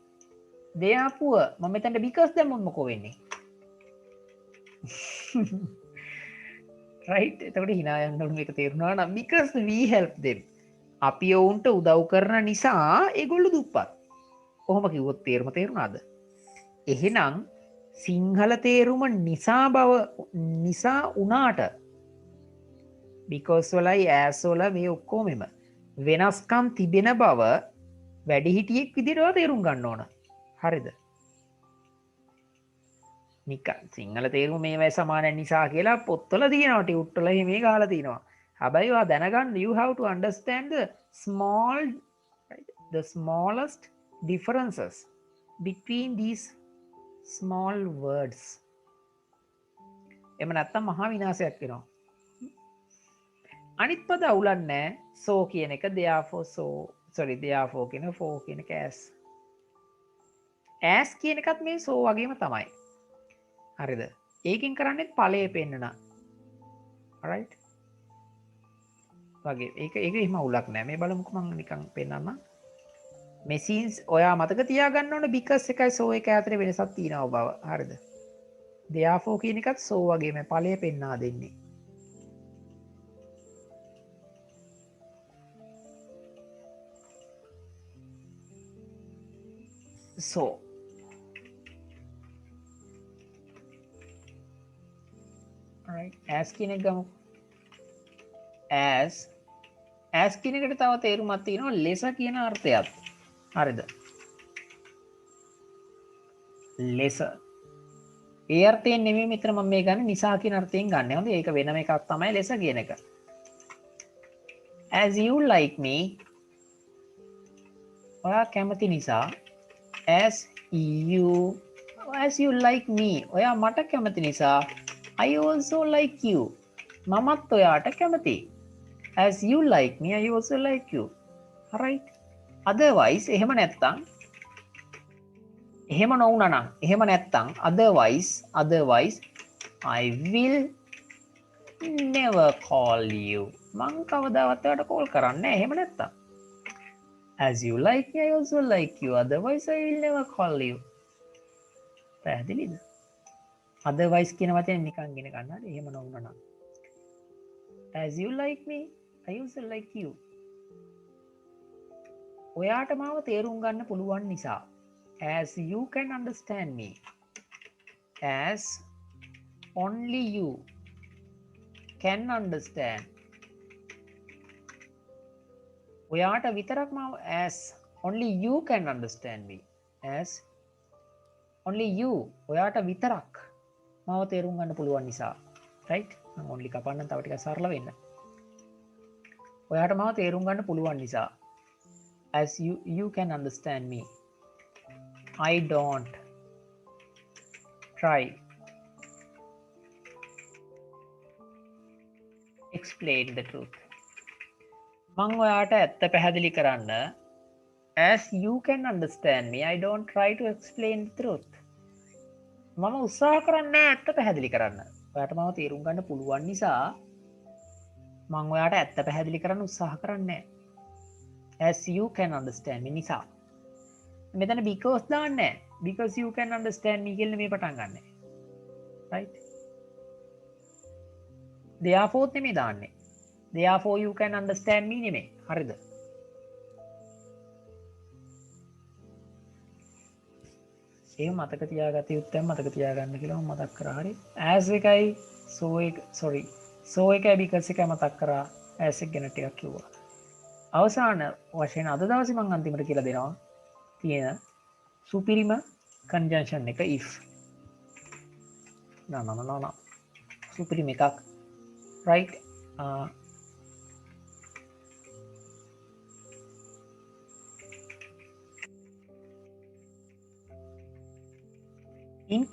they are poor. මම මෙතනට because දැම්මොත් මොකෝ වෙන්නේ? right? එතකොට hina යන්න ඕන මේක තේරුණා නම් because we help them. අපි ඔවුන්ට උදව් කරන නිසා ඒගොල්ලෝ දුප්පත්. කොහොම කිව්වොත් තේරුණාද? එහෙනම් සිංහල තේරුම නිසා උනාට because වලයි as වල මේ ඔක්කොම වෙනස්කම් තිබෙන බව වැඩිහිටියෙක් විදිහට තේරුම් ගන්න ඕන. හරිද? නිකන් සිංහල තේරුම මේවයි සමාන නිසා කියලා පොත්වල තියෙනවා ටියුට් වල මේ ගහලා තියෙනවා. හැබැයි ඔයා දැනගන්න you have to understand the smallest differences between these small words. එම නැත්තම් මහා විනාශයක් වෙනවා. අනිත් පද අවුලක් නැහැ. so කියන එක therefore කියන for කියන එක as කියන එකත් මේ so වගේම තමයි. හරිද? ඒකෙන් කරන්නේ ඵලය පෙන්නන. alright? වගේ ඒක එහෙම අවුලක් නැහැ. මේ බලමුකෝ මම නිකන් පෙන්නන්න. machines ඔයා මතක තියාගන්න ඕන because එකයි so එක අතර වෙනසක් තියෙනවා බව. හරිද? therefore කියන එකත් so වගේම ඵලය පෙන්වා දෙන්නේ. so alright as කියන එක ගමු. as කියන එකට තව තේරුමක් තියෙනවා less කියන අර්ථයත්. හරිද? less ඒ අර්ථයෙන් නෙමෙයි මෙතන මම මේ ගන්න නිසා කියන අර්ථයෙන් ගන්න. හොඳ ඒක වෙනම එකක් තමයි less කියන එක. as you like me ඔයා කැමති නිසා as you like me ඔයා මට කැමති නිසා I also like you මමත් ඔයාට කැමතියි. as you like me I also like you. alright? otherwise එහෙම නැත්තම් එහෙම නොවුනා නම් එහෙම නැත්තම් otherwise I will never call you මං කවදාවත් ඔයාට කෝල් කරන්නේ නැහැ. එහෙම නැත්තම් as you like me I also like you otherwise I will never call you. පැහැදිලිද? otherwise කියන වචනේ නිකන් ගෙන ගන්න. හරි? එහෙම නොවුනා නම් as you like me I also like you ඔයාට මාව තේරුම් ගන්න පුළුවන් නිසා as you can understand me as only you can understand ඔයාට විතරක් මාව as only you can understand me as only you ඔයාට විතරක් මාව තේරුම් ගන්න පුළුවන් නිසා. right? මම only කපන්න තව ටිකක් සරල වෙන්න. ඔයාට මාව තේරුම් ගන්න පුළුවන් නිසා as you can understand me I don't try explain the truth. මං ඔයාට ඇත්ත පැහැදිලි කරන්න as you can understand me I don't try to explain the truth. මම උත්සාහ කරන්නේ ඇත්ත පැහැදිලි කරන්න. ඔයාට මාව තේරුම් ගන්න පුළුවන් නිසා මං ඔයාට ඇත්ත පැහැදිලි කරන්න උත්සාහ කරන්නේ as you can understand me නිසා. මෙතන because දාන්නේ because you can understand me කියලා මේ පටන් ගන්න. right? therefore නෙමෙයි දාන්නේ. therefore you can understand me නෙමෙයි. හරිද? ඒ මතක තියාගත යුත්තේ මතක තියාගන්න කියලා මම මතක් කරා. හරි. as එකයි so එක sorry. so එකයි because එකයි මතක් කරා. as එක ගැන ටිකක් කිව්වා. අවසාන වශයෙන් අද දවසේ මම අන්තිමට කියලා දෙනවා. තියෙන සුපිරිම conjunction එක if. no. සුපිරිම එකක්. right? in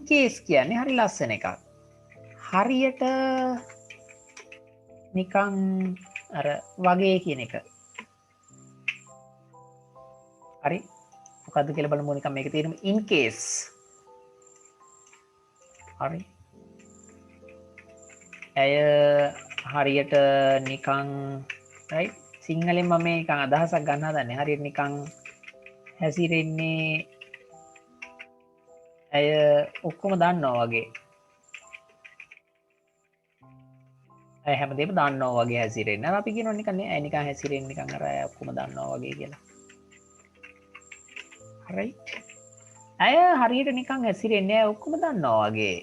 case කියන්නේ හරි ලස්සන එකක්. හරියට නිකන් අර වගේ කියන එක. හරි. මොකද්ද කියලා බලමු නිකන් මේක තේරුම in case. හරි. ඇය හරියට නිකන් right සිංහලෙන් මම නිකන් අදහසක් ගන්න හදන්නේ. හරියට නිකන් හැසිරෙන්නේ ඇය ඔක්කොම දන්නවා වගේ. ඇය හැමදේම දන්නවා වගේ හැසිරෙන්නේ. අපි කියනවා නිකන් ඇය නිකන් හැසිරෙන්නේ නිකන් අර ඇය ඔක්කොම දන්නවා වගේ කියලා. right. ඇය හරියට නිකන් හැසිරෙන්නේ ඇය ඔක්කොම දන්නවා වගේ.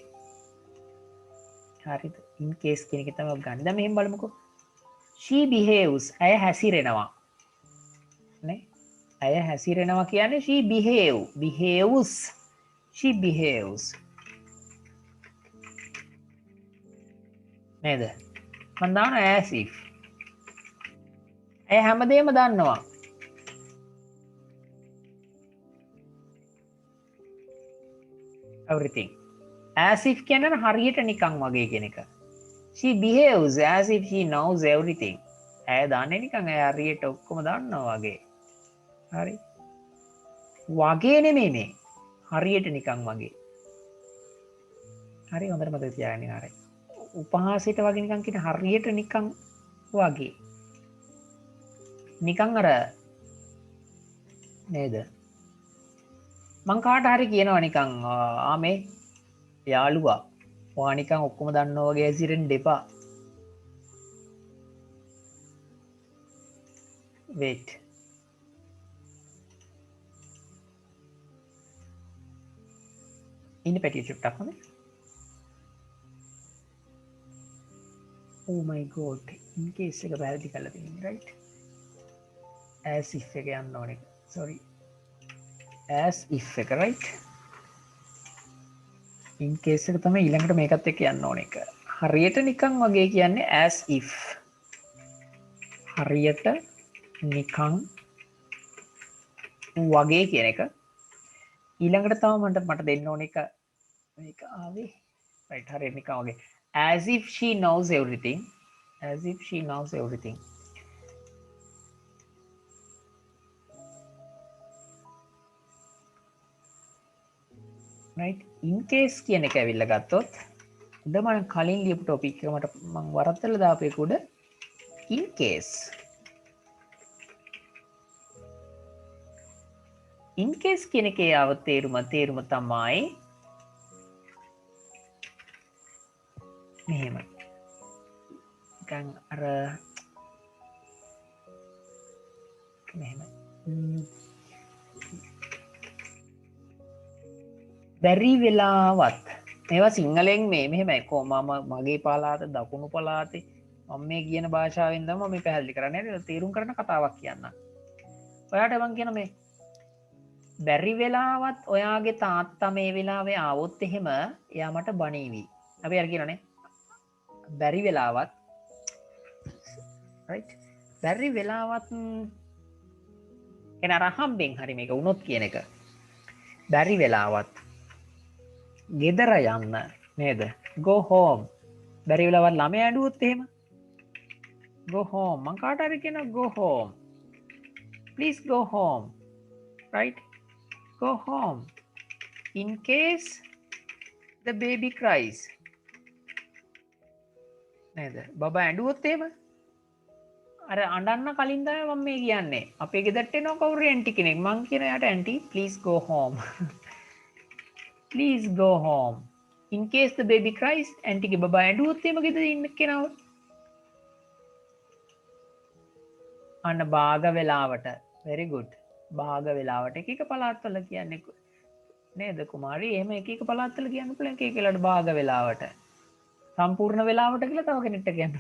හරිද? in case කියන එක තමයි ගන්න. දැන් මෙහෙම බලමුකෝ. she behaves. ඇය හැසිරෙනවා. නේ? ඇය හැසිරෙනවා කියන්නේ she behaves. she behaves. නේද? මම දානවා as if. ඇය හැමදේම දන්නවා. everything. as if කියන්නේ හරියට නිකන් වගේ කියන එක. she behaves as if she knows everything. ඇය දන්නේ නිකන් ඇය හරියට ඔක්කොම දන්නවා වගේ. හරි. වගේ නෙමෙයි මේ. හරියට නිකන් වගේ. හරි හොඳට මතක තියාගන්න හරි. උපහාසයට වගේ නිකන් කියන හරියට නිකන් වගේ. නිකන් අර නේද? මං කාට හරි කියනවා නිකන් මේ යාළුවා ඔයා නිකන් ඔක්කොම දන්නවා වගේ ඇසිරෙන්න දෙපා. wait. ඉන්න පැටිය චුට්ටක් හොඳ. oh my god in case එක පැහැදිලි කරලා තියෙනවා right. as if එක යන්න ඕනේ. sorry. as if එක right. in case එක තමයි ඊළඟට මේකත් එක්ක යන්න ඕනේ එක. හරියට නිකන් වගේ කියන්නේ as if. හරියට නිකන් වගේ කියන එක. ඊළඟට තව මට දෙන්න ඕන එක මේක ආවේ right හරියට නිකන් වගේ as if she knows everything. as if she knows everything. right. in case කියන එක ඇවිල්ලා ගත්තොත් උඩ මම කලින් ලියපු ටොපික් එක මට මම වරද්දලා දාපු එක උඩ in case. in case කියන එකේ ආව තේරුම තමයි මෙහෙම. නිකන් අර මෙහෙම. බැරි වෙලාවත් මේවා සිංහලෙන් මෙහෙමයි කො මම මගේ පළාත දකුණු පළාතේ මම මේ කියන භාෂාවෙන් තමයි මම පැහැදිලි කරන්නේ. හරි තේරුම් කරන කතාවක් කියන්න. ඔයාට මම කියන මේ බැරි වෙලාවත් ඔයාගේ තාත්තා මේ වෙලාවේ ආවොත් එහෙම එයා මට බණීවි. අපි අර කියනනේ බැරි වෙලාවත් right බැරි වෙලාවත් එන අර හම්බෙන් හරි මේක වුණොත් කියන එක. බැරි වෙලාවත් ගෙදර යන්න නේද? go home. බැරි වෙලාවත් ළමයා ඇඬුවොත් එහෙම go home. මං කාට හරි කියනවා go home. please go home. right? go home. in case the baby cries. නේද? බබා ඇඬුවොත් එහෙම අර අඬන්න කලින් තමයි මම මේ කියන්නේ. අපේ ගෙදරට එනවා කවුරු ඇන්ටි කෙනෙක්. මං කියන යාට aunty please go home. please go home. in case the baby cries ඇන්ටිගේ බබා ඇඬුවොත් එහෙම ගෙදර ඉන්න කෙනාව අන්න භාග වෙලාවට very good භාග වෙලාවට එක එක පළාත්වල කියන්නේ නේද කුමාරි එහෙම එක එක පළාත්වල කියන්න පුළුවන් එක එක වෙලාවට භාග වෙලාවට සම්පූර්ණ වෙලාවට කියලා තව කෙනෙක්ට කියන්න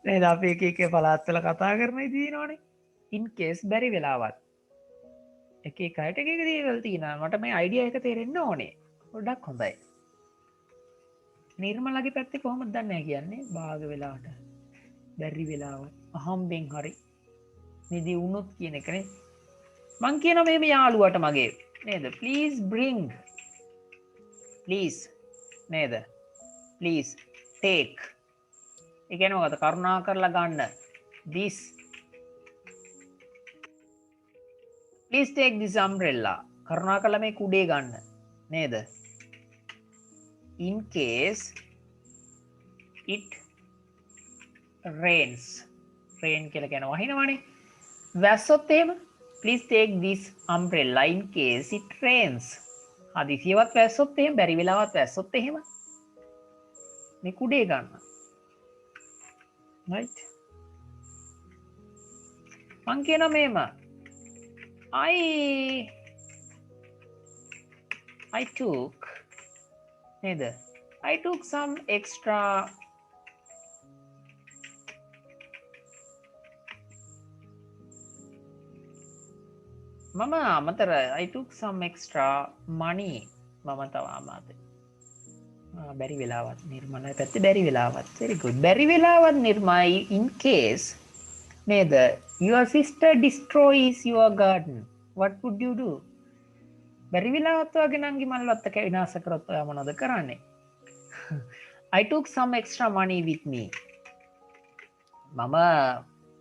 නේද අපි එක එක පළාත්වල කතා කරන්නේ තියෙනවනේ in case බැරි වෙලාවත් එක එක අයට එක එක දේවල් තියෙනවා මට මේ අයිඩියා එක තේරෙන්න ඕනේ ගොඩක් හොඳයි නිර්මලගේ පැත්තේ කොහොමද දන්නේ නැහැ කියන්නේ භාග වෙලාවට බැරි වෙලාවත් අහම්බෙන් හරි නිදි වුණොත් කියන එකනේ මං කියනවා මේ යාළුවට මගේ නේද please bring please නේද please take ඒ කියන්නේ මොකද කරුණා කරලා ගන්න this please take this umbrella කරුණා කරලා මේ කුඩේ ගන්න නේද in case it rains rain කියලා කියන වහිනවනේ වැස්සොත් එහෙම please take this umbrella in case it rains හදිසියවත් වැස්සොත් එහෙම බැරි වෙලාවත් වැස්සොත් එහෙම මේ කුඩේ ගන්න right මං කියනවා මේම I took නේද I took some extra මම අමතර I took some extra money මම තව අමාතේ බැරි වෙලාවත් නිර්මලයි පැත්තේ බැරි වෙලාවත් very good බැරි වෙලාවත් නිර්මයි in case නේද your sister destroys your garden what would you do බැරි වෙලාවත් වගේ නංගි මල්ලත් එක විනාශ කරොත් ඔයා මොනවද කරන්නේ I took some extra money with me මම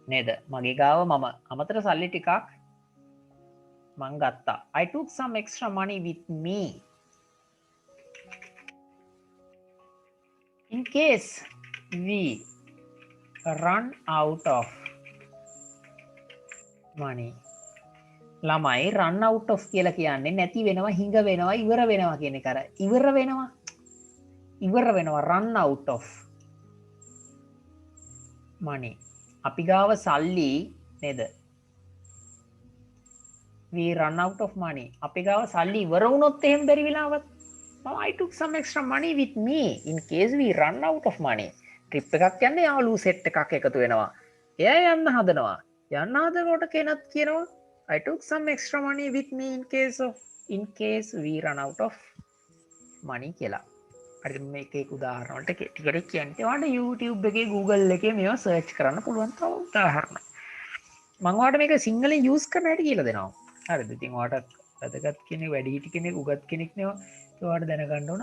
නේද මගේ ගාව මම අමතර සල්ලි ටිකක් මං ගත්තා I took some extra money with me in case we run out of money ළමයි run out of කියලා කියන්නේ නැති වෙනවා හිඟ වෙනවා ඉවර වෙනවා කියන එක අර ඉවර වෙනවා run out of money අපි ගාව සල්ලි නේද we run out of money අපි ගාව සල්ලි ඉවර වුණොත් එහෙම බැරි වෙලාවත් I took some extra money with me in case we run out of money trip එකක් යන්නේ යාළුවෝ set එකක් එකතු වෙනවා එයා යන්න හදනවා යන්න හදනකොට කෙනත් කියනවා I took some extra money with me in case we run out of money කියලා හරි මේක එක උදාහරණ වලට ටිකට කියන්නේ ඔයාලට YouTube එකේ Google එකේ මේවා search කරන්න පුළුවන් තව උදාහරණ මම ඔයාලට මේක සිංහලෙන් use කරන්න හැටි කියලා දෙනවා හරිද ඉතින් ඔයාලට වැදගත් කෙනෙක් වැඩි හිටි කෙනෙක් උගත් කෙනෙක් නේ ඔයාලට දැනගන්න ඕන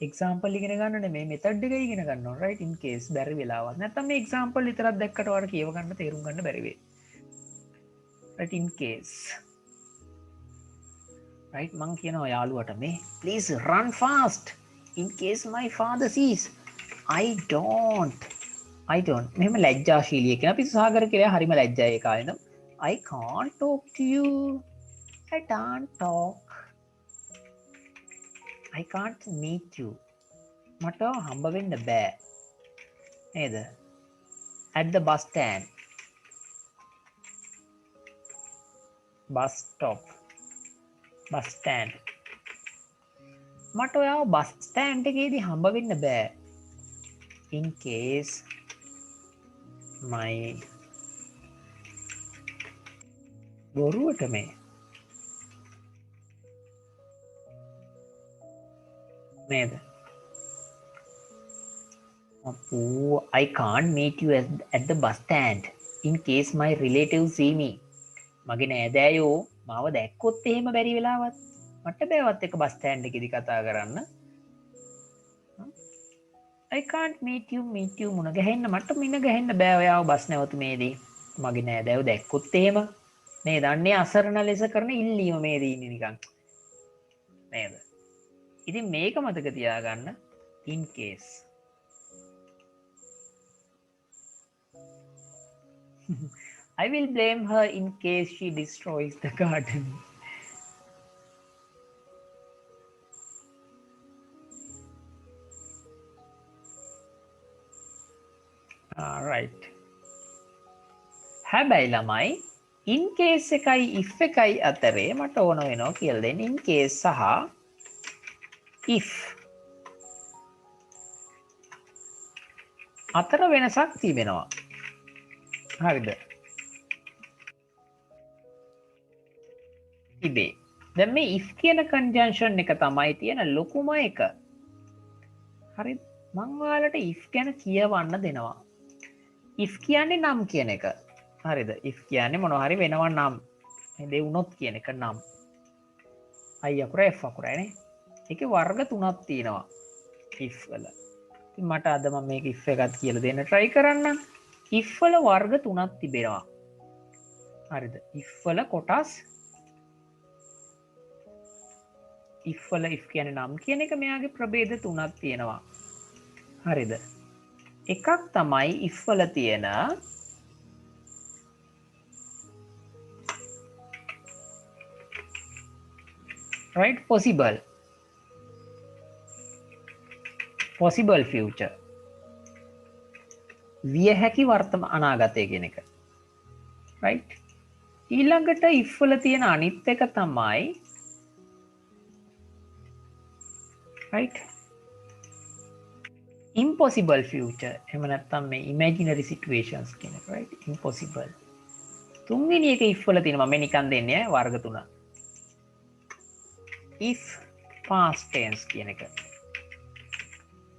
example ඉගෙන ගන්න නෙමෙයි method එක ඉගෙන ගන්න ඕන right in case බැරි වෙලාවක් නැත්නම් මේ example විතරක් දැක්කට ඔයාලට කියව ගන්න තේරුම් ගන්න බැරි වෙයි right in case right මං කියනවා යාළුවට මේ please run fast in case my father sees I don't මෙහෙම ලැජ්ජාශීලී කෙනා අපි සාගර කියලා හරිම ලැජ්ජයි ඒ කාලේ නම් I can't talk to you I can't talk I can't meet you මට හම්බ වෙන්න බෑ නේද at the bus stand bus stop bus stand මට ඔයාව bus stand එකේදී හම්බ වෙන්න බෑ in case my බොරුවට මේ නේද I can't meet you at the bus stand in case my relatives see me මගේ නෑදෑයෝ මාව දැක්කොත් එහෙම බැරි වෙලාවත් මට බෑවත් එක බස් ස්ටෑන්ඩ් එකේදී කතා කරන්න I can't meet you මුණ ගැහෙන්න මට මින ගැහෙන්න බෑ ඔයාව බස් නැවතුමේදී මගේ නෑදෑයෝ දැක්කොත් එහෙම නේද අන්නේ අසරණ ලෙස කරන ඉල්ලීම මේ දීන්නේ නිකන් නේද ඉතින් මේක මතක තියාගන්න in case I will blame her in case she destroys the garden right. හැබැයි ළමයි in case එකයි if එකයි අතරේ මට ඕන වෙනවා කියලා දෙන්න in case සහ if අතර වෙනසක් තිබෙනවා. හරිද? තිබේ. දැන් මේ if කියන conjunction එක තමයි තියෙන ලොකුම එක. හරිද? මං ඔයාලට if ගැන කියවන්න දෙනවා. if කියන්නේ නම් කියන එක. හරිද? if කියන්නේ මොනවා හරි වෙනවා නම්. මේ වුණොත් කියන එක නම්. I අකුර F අකුරයිනේ. ඒකේ වර්ග තුනක් තියෙනවා. if වල. ඉතින් මට අද මම මේක if එකක් කියලා දෙන්න try කරන්නම්. if වල වර්ග තුනක් තිබෙනවා. හරිද? if වල කොටස් if වල if කියන්නේ නම් කියන එක මෙයාගේ ප්‍රභේද තුනක් තියෙනවා. හරිද? එකක් තමයි if වල තියෙන right possible future විය හැකි වර්තමාන අනාගතය කියන එක. right? ඊළඟට if වල තියෙන අනිත් එක තමයි right impossible future එහෙම නැත්නම් මේ imaginary situations කියන එක right impossible. තුන්වෙනි එක if වල තියෙනවා මම නිකන් දෙන්නේ වර්ග තුන. if past tense කියන එක.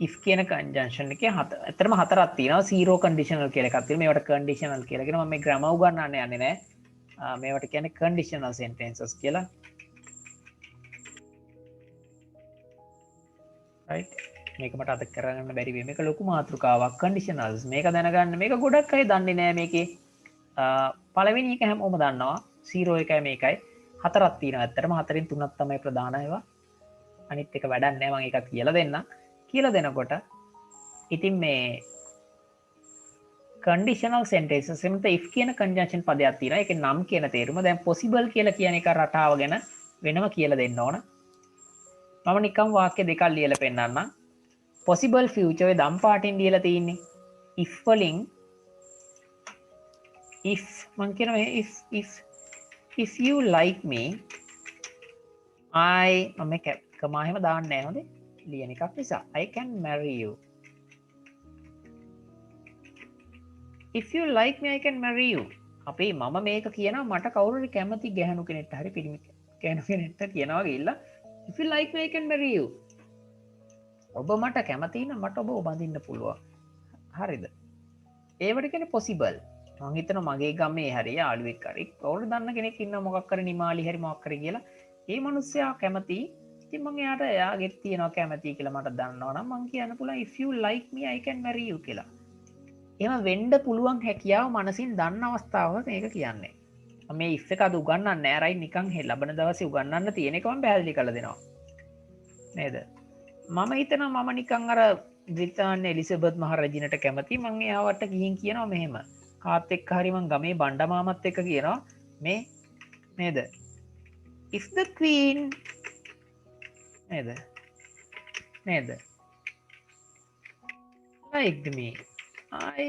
if කියන conjunction එකේ ඇත්තටම හතරක් තියෙනවා zero conditional කියලා එකක් තියෙනවා. මේවට conditional කියලා කියනවා. මම මේ grammar උගන්වන්න යන්නේ නැහැ. මේවට කියන්නේ conditional sentences කියලා. right මේක මට අද කරගන්න බැරි වෙයි. මේක ලොකු මාතෘකාවක් conditionals. මේක දැනගන්න මේක ගොඩක් අය දන්නේ නැහැ මේකේ. පළවෙනි එක හැමෝම දන්නවා. 0 එකයි මේකයි. හතරක් තියෙනවා. ඇත්තටම හතරෙන් තුනක් තමයි ප්‍රධාන ඒවා. අනිත් එක වැඩක් නැහැ. මම ඒකත් කියලා දෙන්නම්. කියලා දෙනකොට ඉතින් මේ conditional sentences එමෙත if කියන conjunction පදයක් තියෙනවා. ඒකේ නම් කියන තේරුම දැන් possible කියලා කියන එක රටාව ගැන වෙනම කියලා දෙන්න ඕන. මම නිකම් වාක්‍ය දෙකක් ලියලා පෙන්නන්නම්. possible future දම් පාටින් ලියලා තියෙන්නේ. if වලින් if මං කියන මේ if you like me මම මේක කමා එහෙම දාන්නේ නැහැ හොඳේ. ලියන එකක් නිසා I can marry you. if you like me I can marry you. අපි මම මේක කියනවා මට කවුරු හරි කැමති ගැහණු කෙනෙක්ට හරි පිරිමි ගැහණු කෙනෙක්ට කියනවා ගිහිල්ලා if you like me I can marry you. ඔබ මට කැමති නම් මට ඔබව බඳින්න පුළුවන්. හරිද? ඒවට කියන්නේ possible. මං හිතනවා මගේ ගමේ හරි යාළුවෙක් හරි කවුරු දන්න කෙනෙක් ඉන්නවා මොකක් හරි නිමාලි හරි මොකක් හරි කියලා. ඒ මිනිස්සයා කැමති. ඉතින් මං එයාට එයාගෙත් තියෙනවා කැමති කියලා මට දන්නවනම් මං කියන්න පුළුවන් if you like me I can marry you කියලා. එහෙම වෙන්න පුළුවන් හැකියාව මනසින් දන්න අවස්ථාවක මේක කියන්නේ. මම මේ if එක අද උගන්වන්නේ නැහැ රයි නිකන් ලබන දවසේ උගන්වන්න තියෙන එක මම පැහැදිලි කරලා දෙනවා. නේද? මම හිතනවා මම නිකන් අර බ්‍රිතාන්‍ය එලිසබෙත් මහරජිනට කැමති මං එයාවට ගිහින් කියනවා මෙහෙම. කාත් එක්ක හරි මං ගමේ බණ්ඩ මාමත් එක්ක කියනවා මේ නේද? if the queen නේද liked me I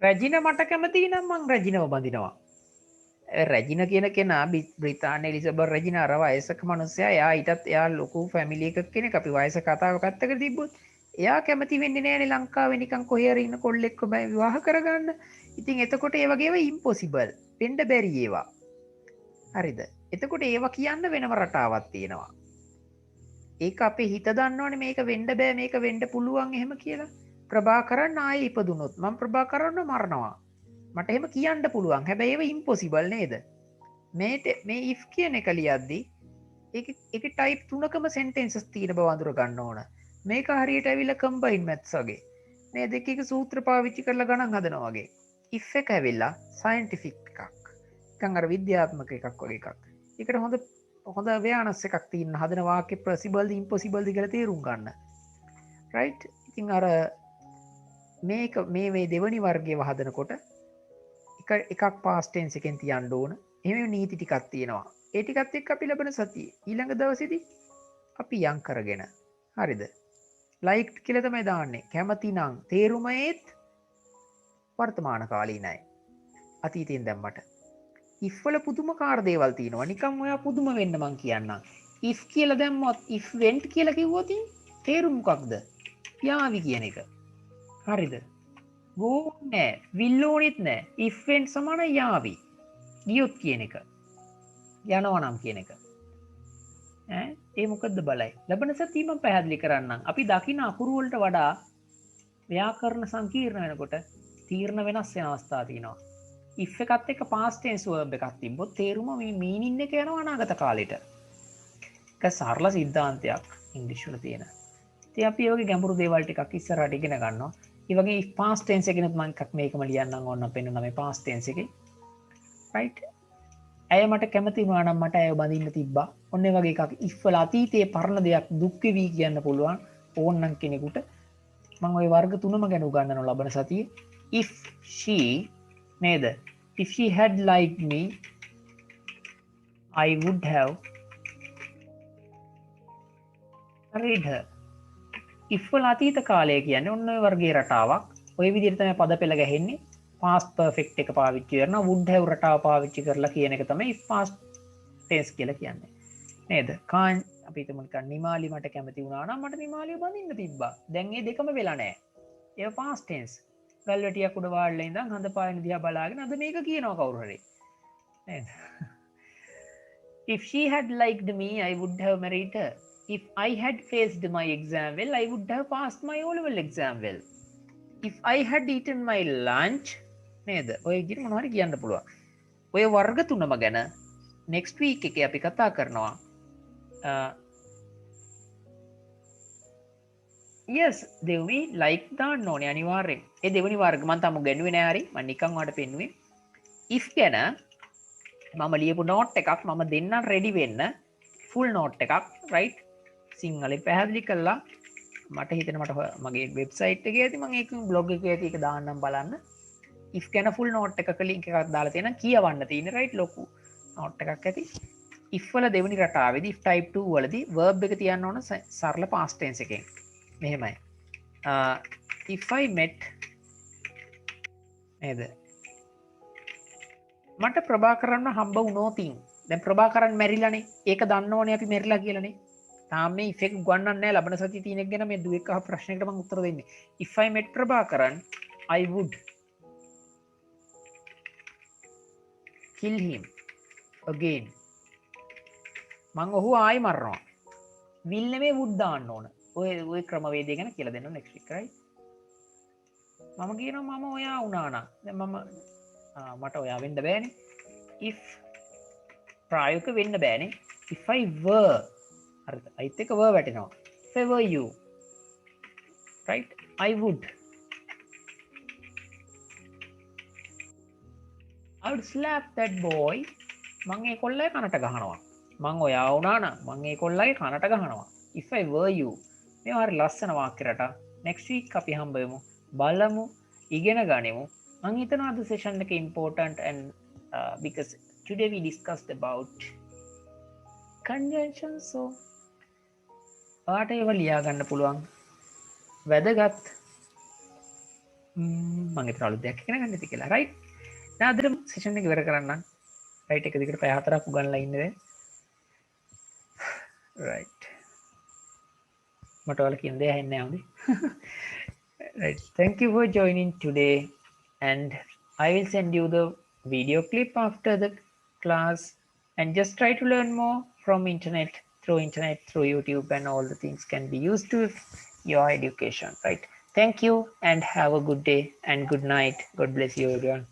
රැජින මට කැමති නම් මං රැජිනව බඳිනවා. රැජින කියන කෙනා බ්‍රිතාන්‍ය එලිසබෙත් රැජින අර වයසක මිනිස්සයා එයා ඊටත් එයා ලොකු ෆැමිලි එකක් කෙනෙක් අපි වයස කතාව පැත්තකට තිබ්බොත් එයා කැමති වෙන්නේ නෑනේ ලංකාවේ නිකන් කොහේ හරි ඉන්න කොල්ලෙක්ව විවාහ කරගන්න. ඉතින් එතකොට ඒ වගේම ඉම්පොසිබල් වෙන්න බැරි ඒවා. හරිද? එතකොට ඒවා කියන්න වෙනම රටාවක් තියෙනවා. ඒක අපේ හිත දන්නවනේ මේක වෙන්න බෑ මේක වෙන්න පුළුවන් එහෙම කියලා. ප්‍රභාකරන් ආයේ ඉපදුනොත් මම ප්‍රභාකරන්ව මරනවා. මට එහෙම කියන්න පුළුවන්. හැබැයි ඒව ඉම්පොසිබල් නේද? මේ if කියන එක ලියද්දි ඒකේ type තුනකම sentences තියෙන බව අඳුර ගන්න ඕන. මේක හරියට ඇවිල්ලා combine maths වගේ. මේ දෙක එක සූත්‍ර පාවිච්චි කරලා ගණන් හදනවා වගේ. if එක ඇවිල්ලා scientific එකක්. නිකන් අර විද්‍යාත්මක එකක් වගේ එකක්. ඒකට හොඳ ව්‍යානස් එකක් තියෙන හදන වාක්‍ය possible ද impossible ද කියලා තේරුම් ගන්න. right? ඉතින් අර මේක මේ දෙවනි වර්ගයව හදනකොට එකක් past tense එකෙන් තියන්න ඕන. එහෙම නීති ටිකක් තියෙනවා. ඒ ටිකත් එක්ක අපි ලබන සතිය ඊළඟ දවසේදී අපි යම් කරගෙන හරිද ලයික් කියලා තමයි දාන්නේ කැමති නම් තේරුම ඒත් වර්තමාන කාලීනයි අතීතයෙන් දැම්මට if වල පුදුමකාර දේවල් තියෙනවා නිකන් ඔයා පුදුම වෙන්න මං කියන්නම් if කියලා දැම්මොත් if went කියලා කිව්වොත් තේරුම මොකක්ද යාවි කියන එක හරිද go නෑ will ඕනෙත් නෑ if went සමාන යාවි ගියොත් කියන එක යනවා නම් කියන එක ඒ මොකද්ද බලයි ලබන සතිය මම පැහැදිලි කරන්නම් අපි දකින අකුරු වලට වඩා ව්‍යාකරණ සංකීර්ණ වෙනකොට තීරණ වෙනස් වෙන අවස්ථා තියෙනවා if එකත් එක්ක past tense verb එකක් තිබ්බොත් තේරුම මේ meaning එක යනවා අනාගත කාලෙට ඒක සරල සිද්ධාන්තයක් ඉංග්‍රීසි වල තියෙන ඉතින් අපි ඒ වගේ ගැඹුරු දේවල් ටිකක් ඉස්සරහට ඉගෙන ගන්නවා ඒ වගේ if past tense එකකිනුත් මම එකක් මේකම ලියන්නම් ඕන්න පෙන්නන මේ past tense එකේ right ඇය මට කැමති වුණා නම් මට ඇය බඳින්න තිබ්බා ඔන්න ඒ වගේ එකක් if වල අතීතයේ පරණ දෙයක් දුක් වෙවි කියන්න පුළුවන් ඕන්නම් කෙනෙකුට මම ওই වර්ග තුනම ගැන උගන්වනවා ලබන සතියේ if she නේද if she had liked me I would have married her if වල අතීත කාලය කියන්නේ ඔන්න ඔය වර්ගයේ රටාවක් ඔය විදිහට තමයි පද පෙළ ගැහෙන්නේ past perfect එක පාවිච්චි කරනවා would have රටාව පාවිච්චි කරලා කියන එක තමයි if past tense කියලා කියන්නේ නේද කාන් අපි හිතමු නිකන් නිමාලි මට කැමති වුණා නම් මට නිමාලිව බඳින්න තිබ්බා දැන් මේ දෙකම වෙලා නැහැ ඒක past tense ගල්වැටියක් උඩ වාඩිලා ඉඳන් හඳ පායන දිහා බලාගෙන අද මේක කියනවා කවුරු හරි නේද if she had liked me I would have married her if I had faced my exam well I would have passed my O level exam well if I had eaten my lunch නේද ඔය විදිහට මොනවා හරි කියන්න පුළුවන් ඔය වර්ග තුනම ගැන next week එකේ අපි කතා කරනවා yes දෙවි like දාන්න ඕනේ අනිවාර්යෙන් ඒ දෙවෙනි වර්ග මම තාම ගන්නුවේ නෑ හරි මම නිකන් ඔයාලට පෙන්නුවේ if ගැන මම ලියපු note එකක් මම දෙන්නම් ready වෙන්න full note එකක් right සිංහලෙන් පැහැදිලි කළා මට හිතෙන මට මගේ වෙබ්සයිට් එකේ ඇති මම ඒක බ්ලොග් එකේ ඇති ඒක දාන්නම් බලන්න if ගැන full note එකක link එකක් දාලා තියෙනවා කියවන්න තියෙන right ලොකු note එකක් ඇති if වල දෙවෙනි රටාවේදී if type 2 වලදී verb එක තියන්න ඕන සරල past tense එකෙන් මෙහෙමයි if I met නේද මට ප්‍රභාකරන්න හම්බ වුණෝතින් දැන් ප්‍රභාකරන් මැරිලානේ ඒක දන්න ඕනේ අපි මැරිලා කියලානේ තාම මේ ඉෆෙක්ට් ගන්නන්නේ නැහැ ලබන සතිය තියෙන එක ගැන මේ දුවෙක් අහ ප්‍රශ්නයකට මම උත්තර දෙන්නේ if I met Prabhakaran I would kill him again මං ඔහු ආයි මරනවා will නෙමෙයි would දාන්න ඕන ඔය ක්‍රමවේදය ගැන කියලා දෙන්න next week right මම කියනවා මම ඔයා වුණා නම් දැන් මම මට ඔයා වෙන්න බෑනේ if ප්‍රායෝගික වෙන්න බෑනේ if I were හරිද අයිත් එක were වැටෙනවා if I were you right I would slap that boy මං ඒ කොල්ලේ කනට ගහනවා මං ඔයා වුණා නම් මං ඒ කොල්ලගේ කනට ගහනවා if I were you මේ හරි ලස්සන වාක්‍ය රටා next week අපි හම්බ වෙමු බලමු ඉගෙන ගනිමු මං හිතනවා අද session එක important and because today we discussed about conjunctions so ඔයාට ඒව ලියා ගන්න පුළුවන් වැදගත් මම හිතන අලුත් දෙයක් ඉගෙන ගන්න ඉති කියලා right දැන් අද session එක ඉවර කරන්න right එක දිගට පැය 4ක් උගන්ලා ඉන්නේ right මට ඔයාලා කියන දේ ඇහෙන්නේ නැහැ right thank you for joining today and I will send you the video clip after the class and just try to learn more from internet through YouTube and all the things can be used to your education right thank you and have a good day and good night god bless you everyone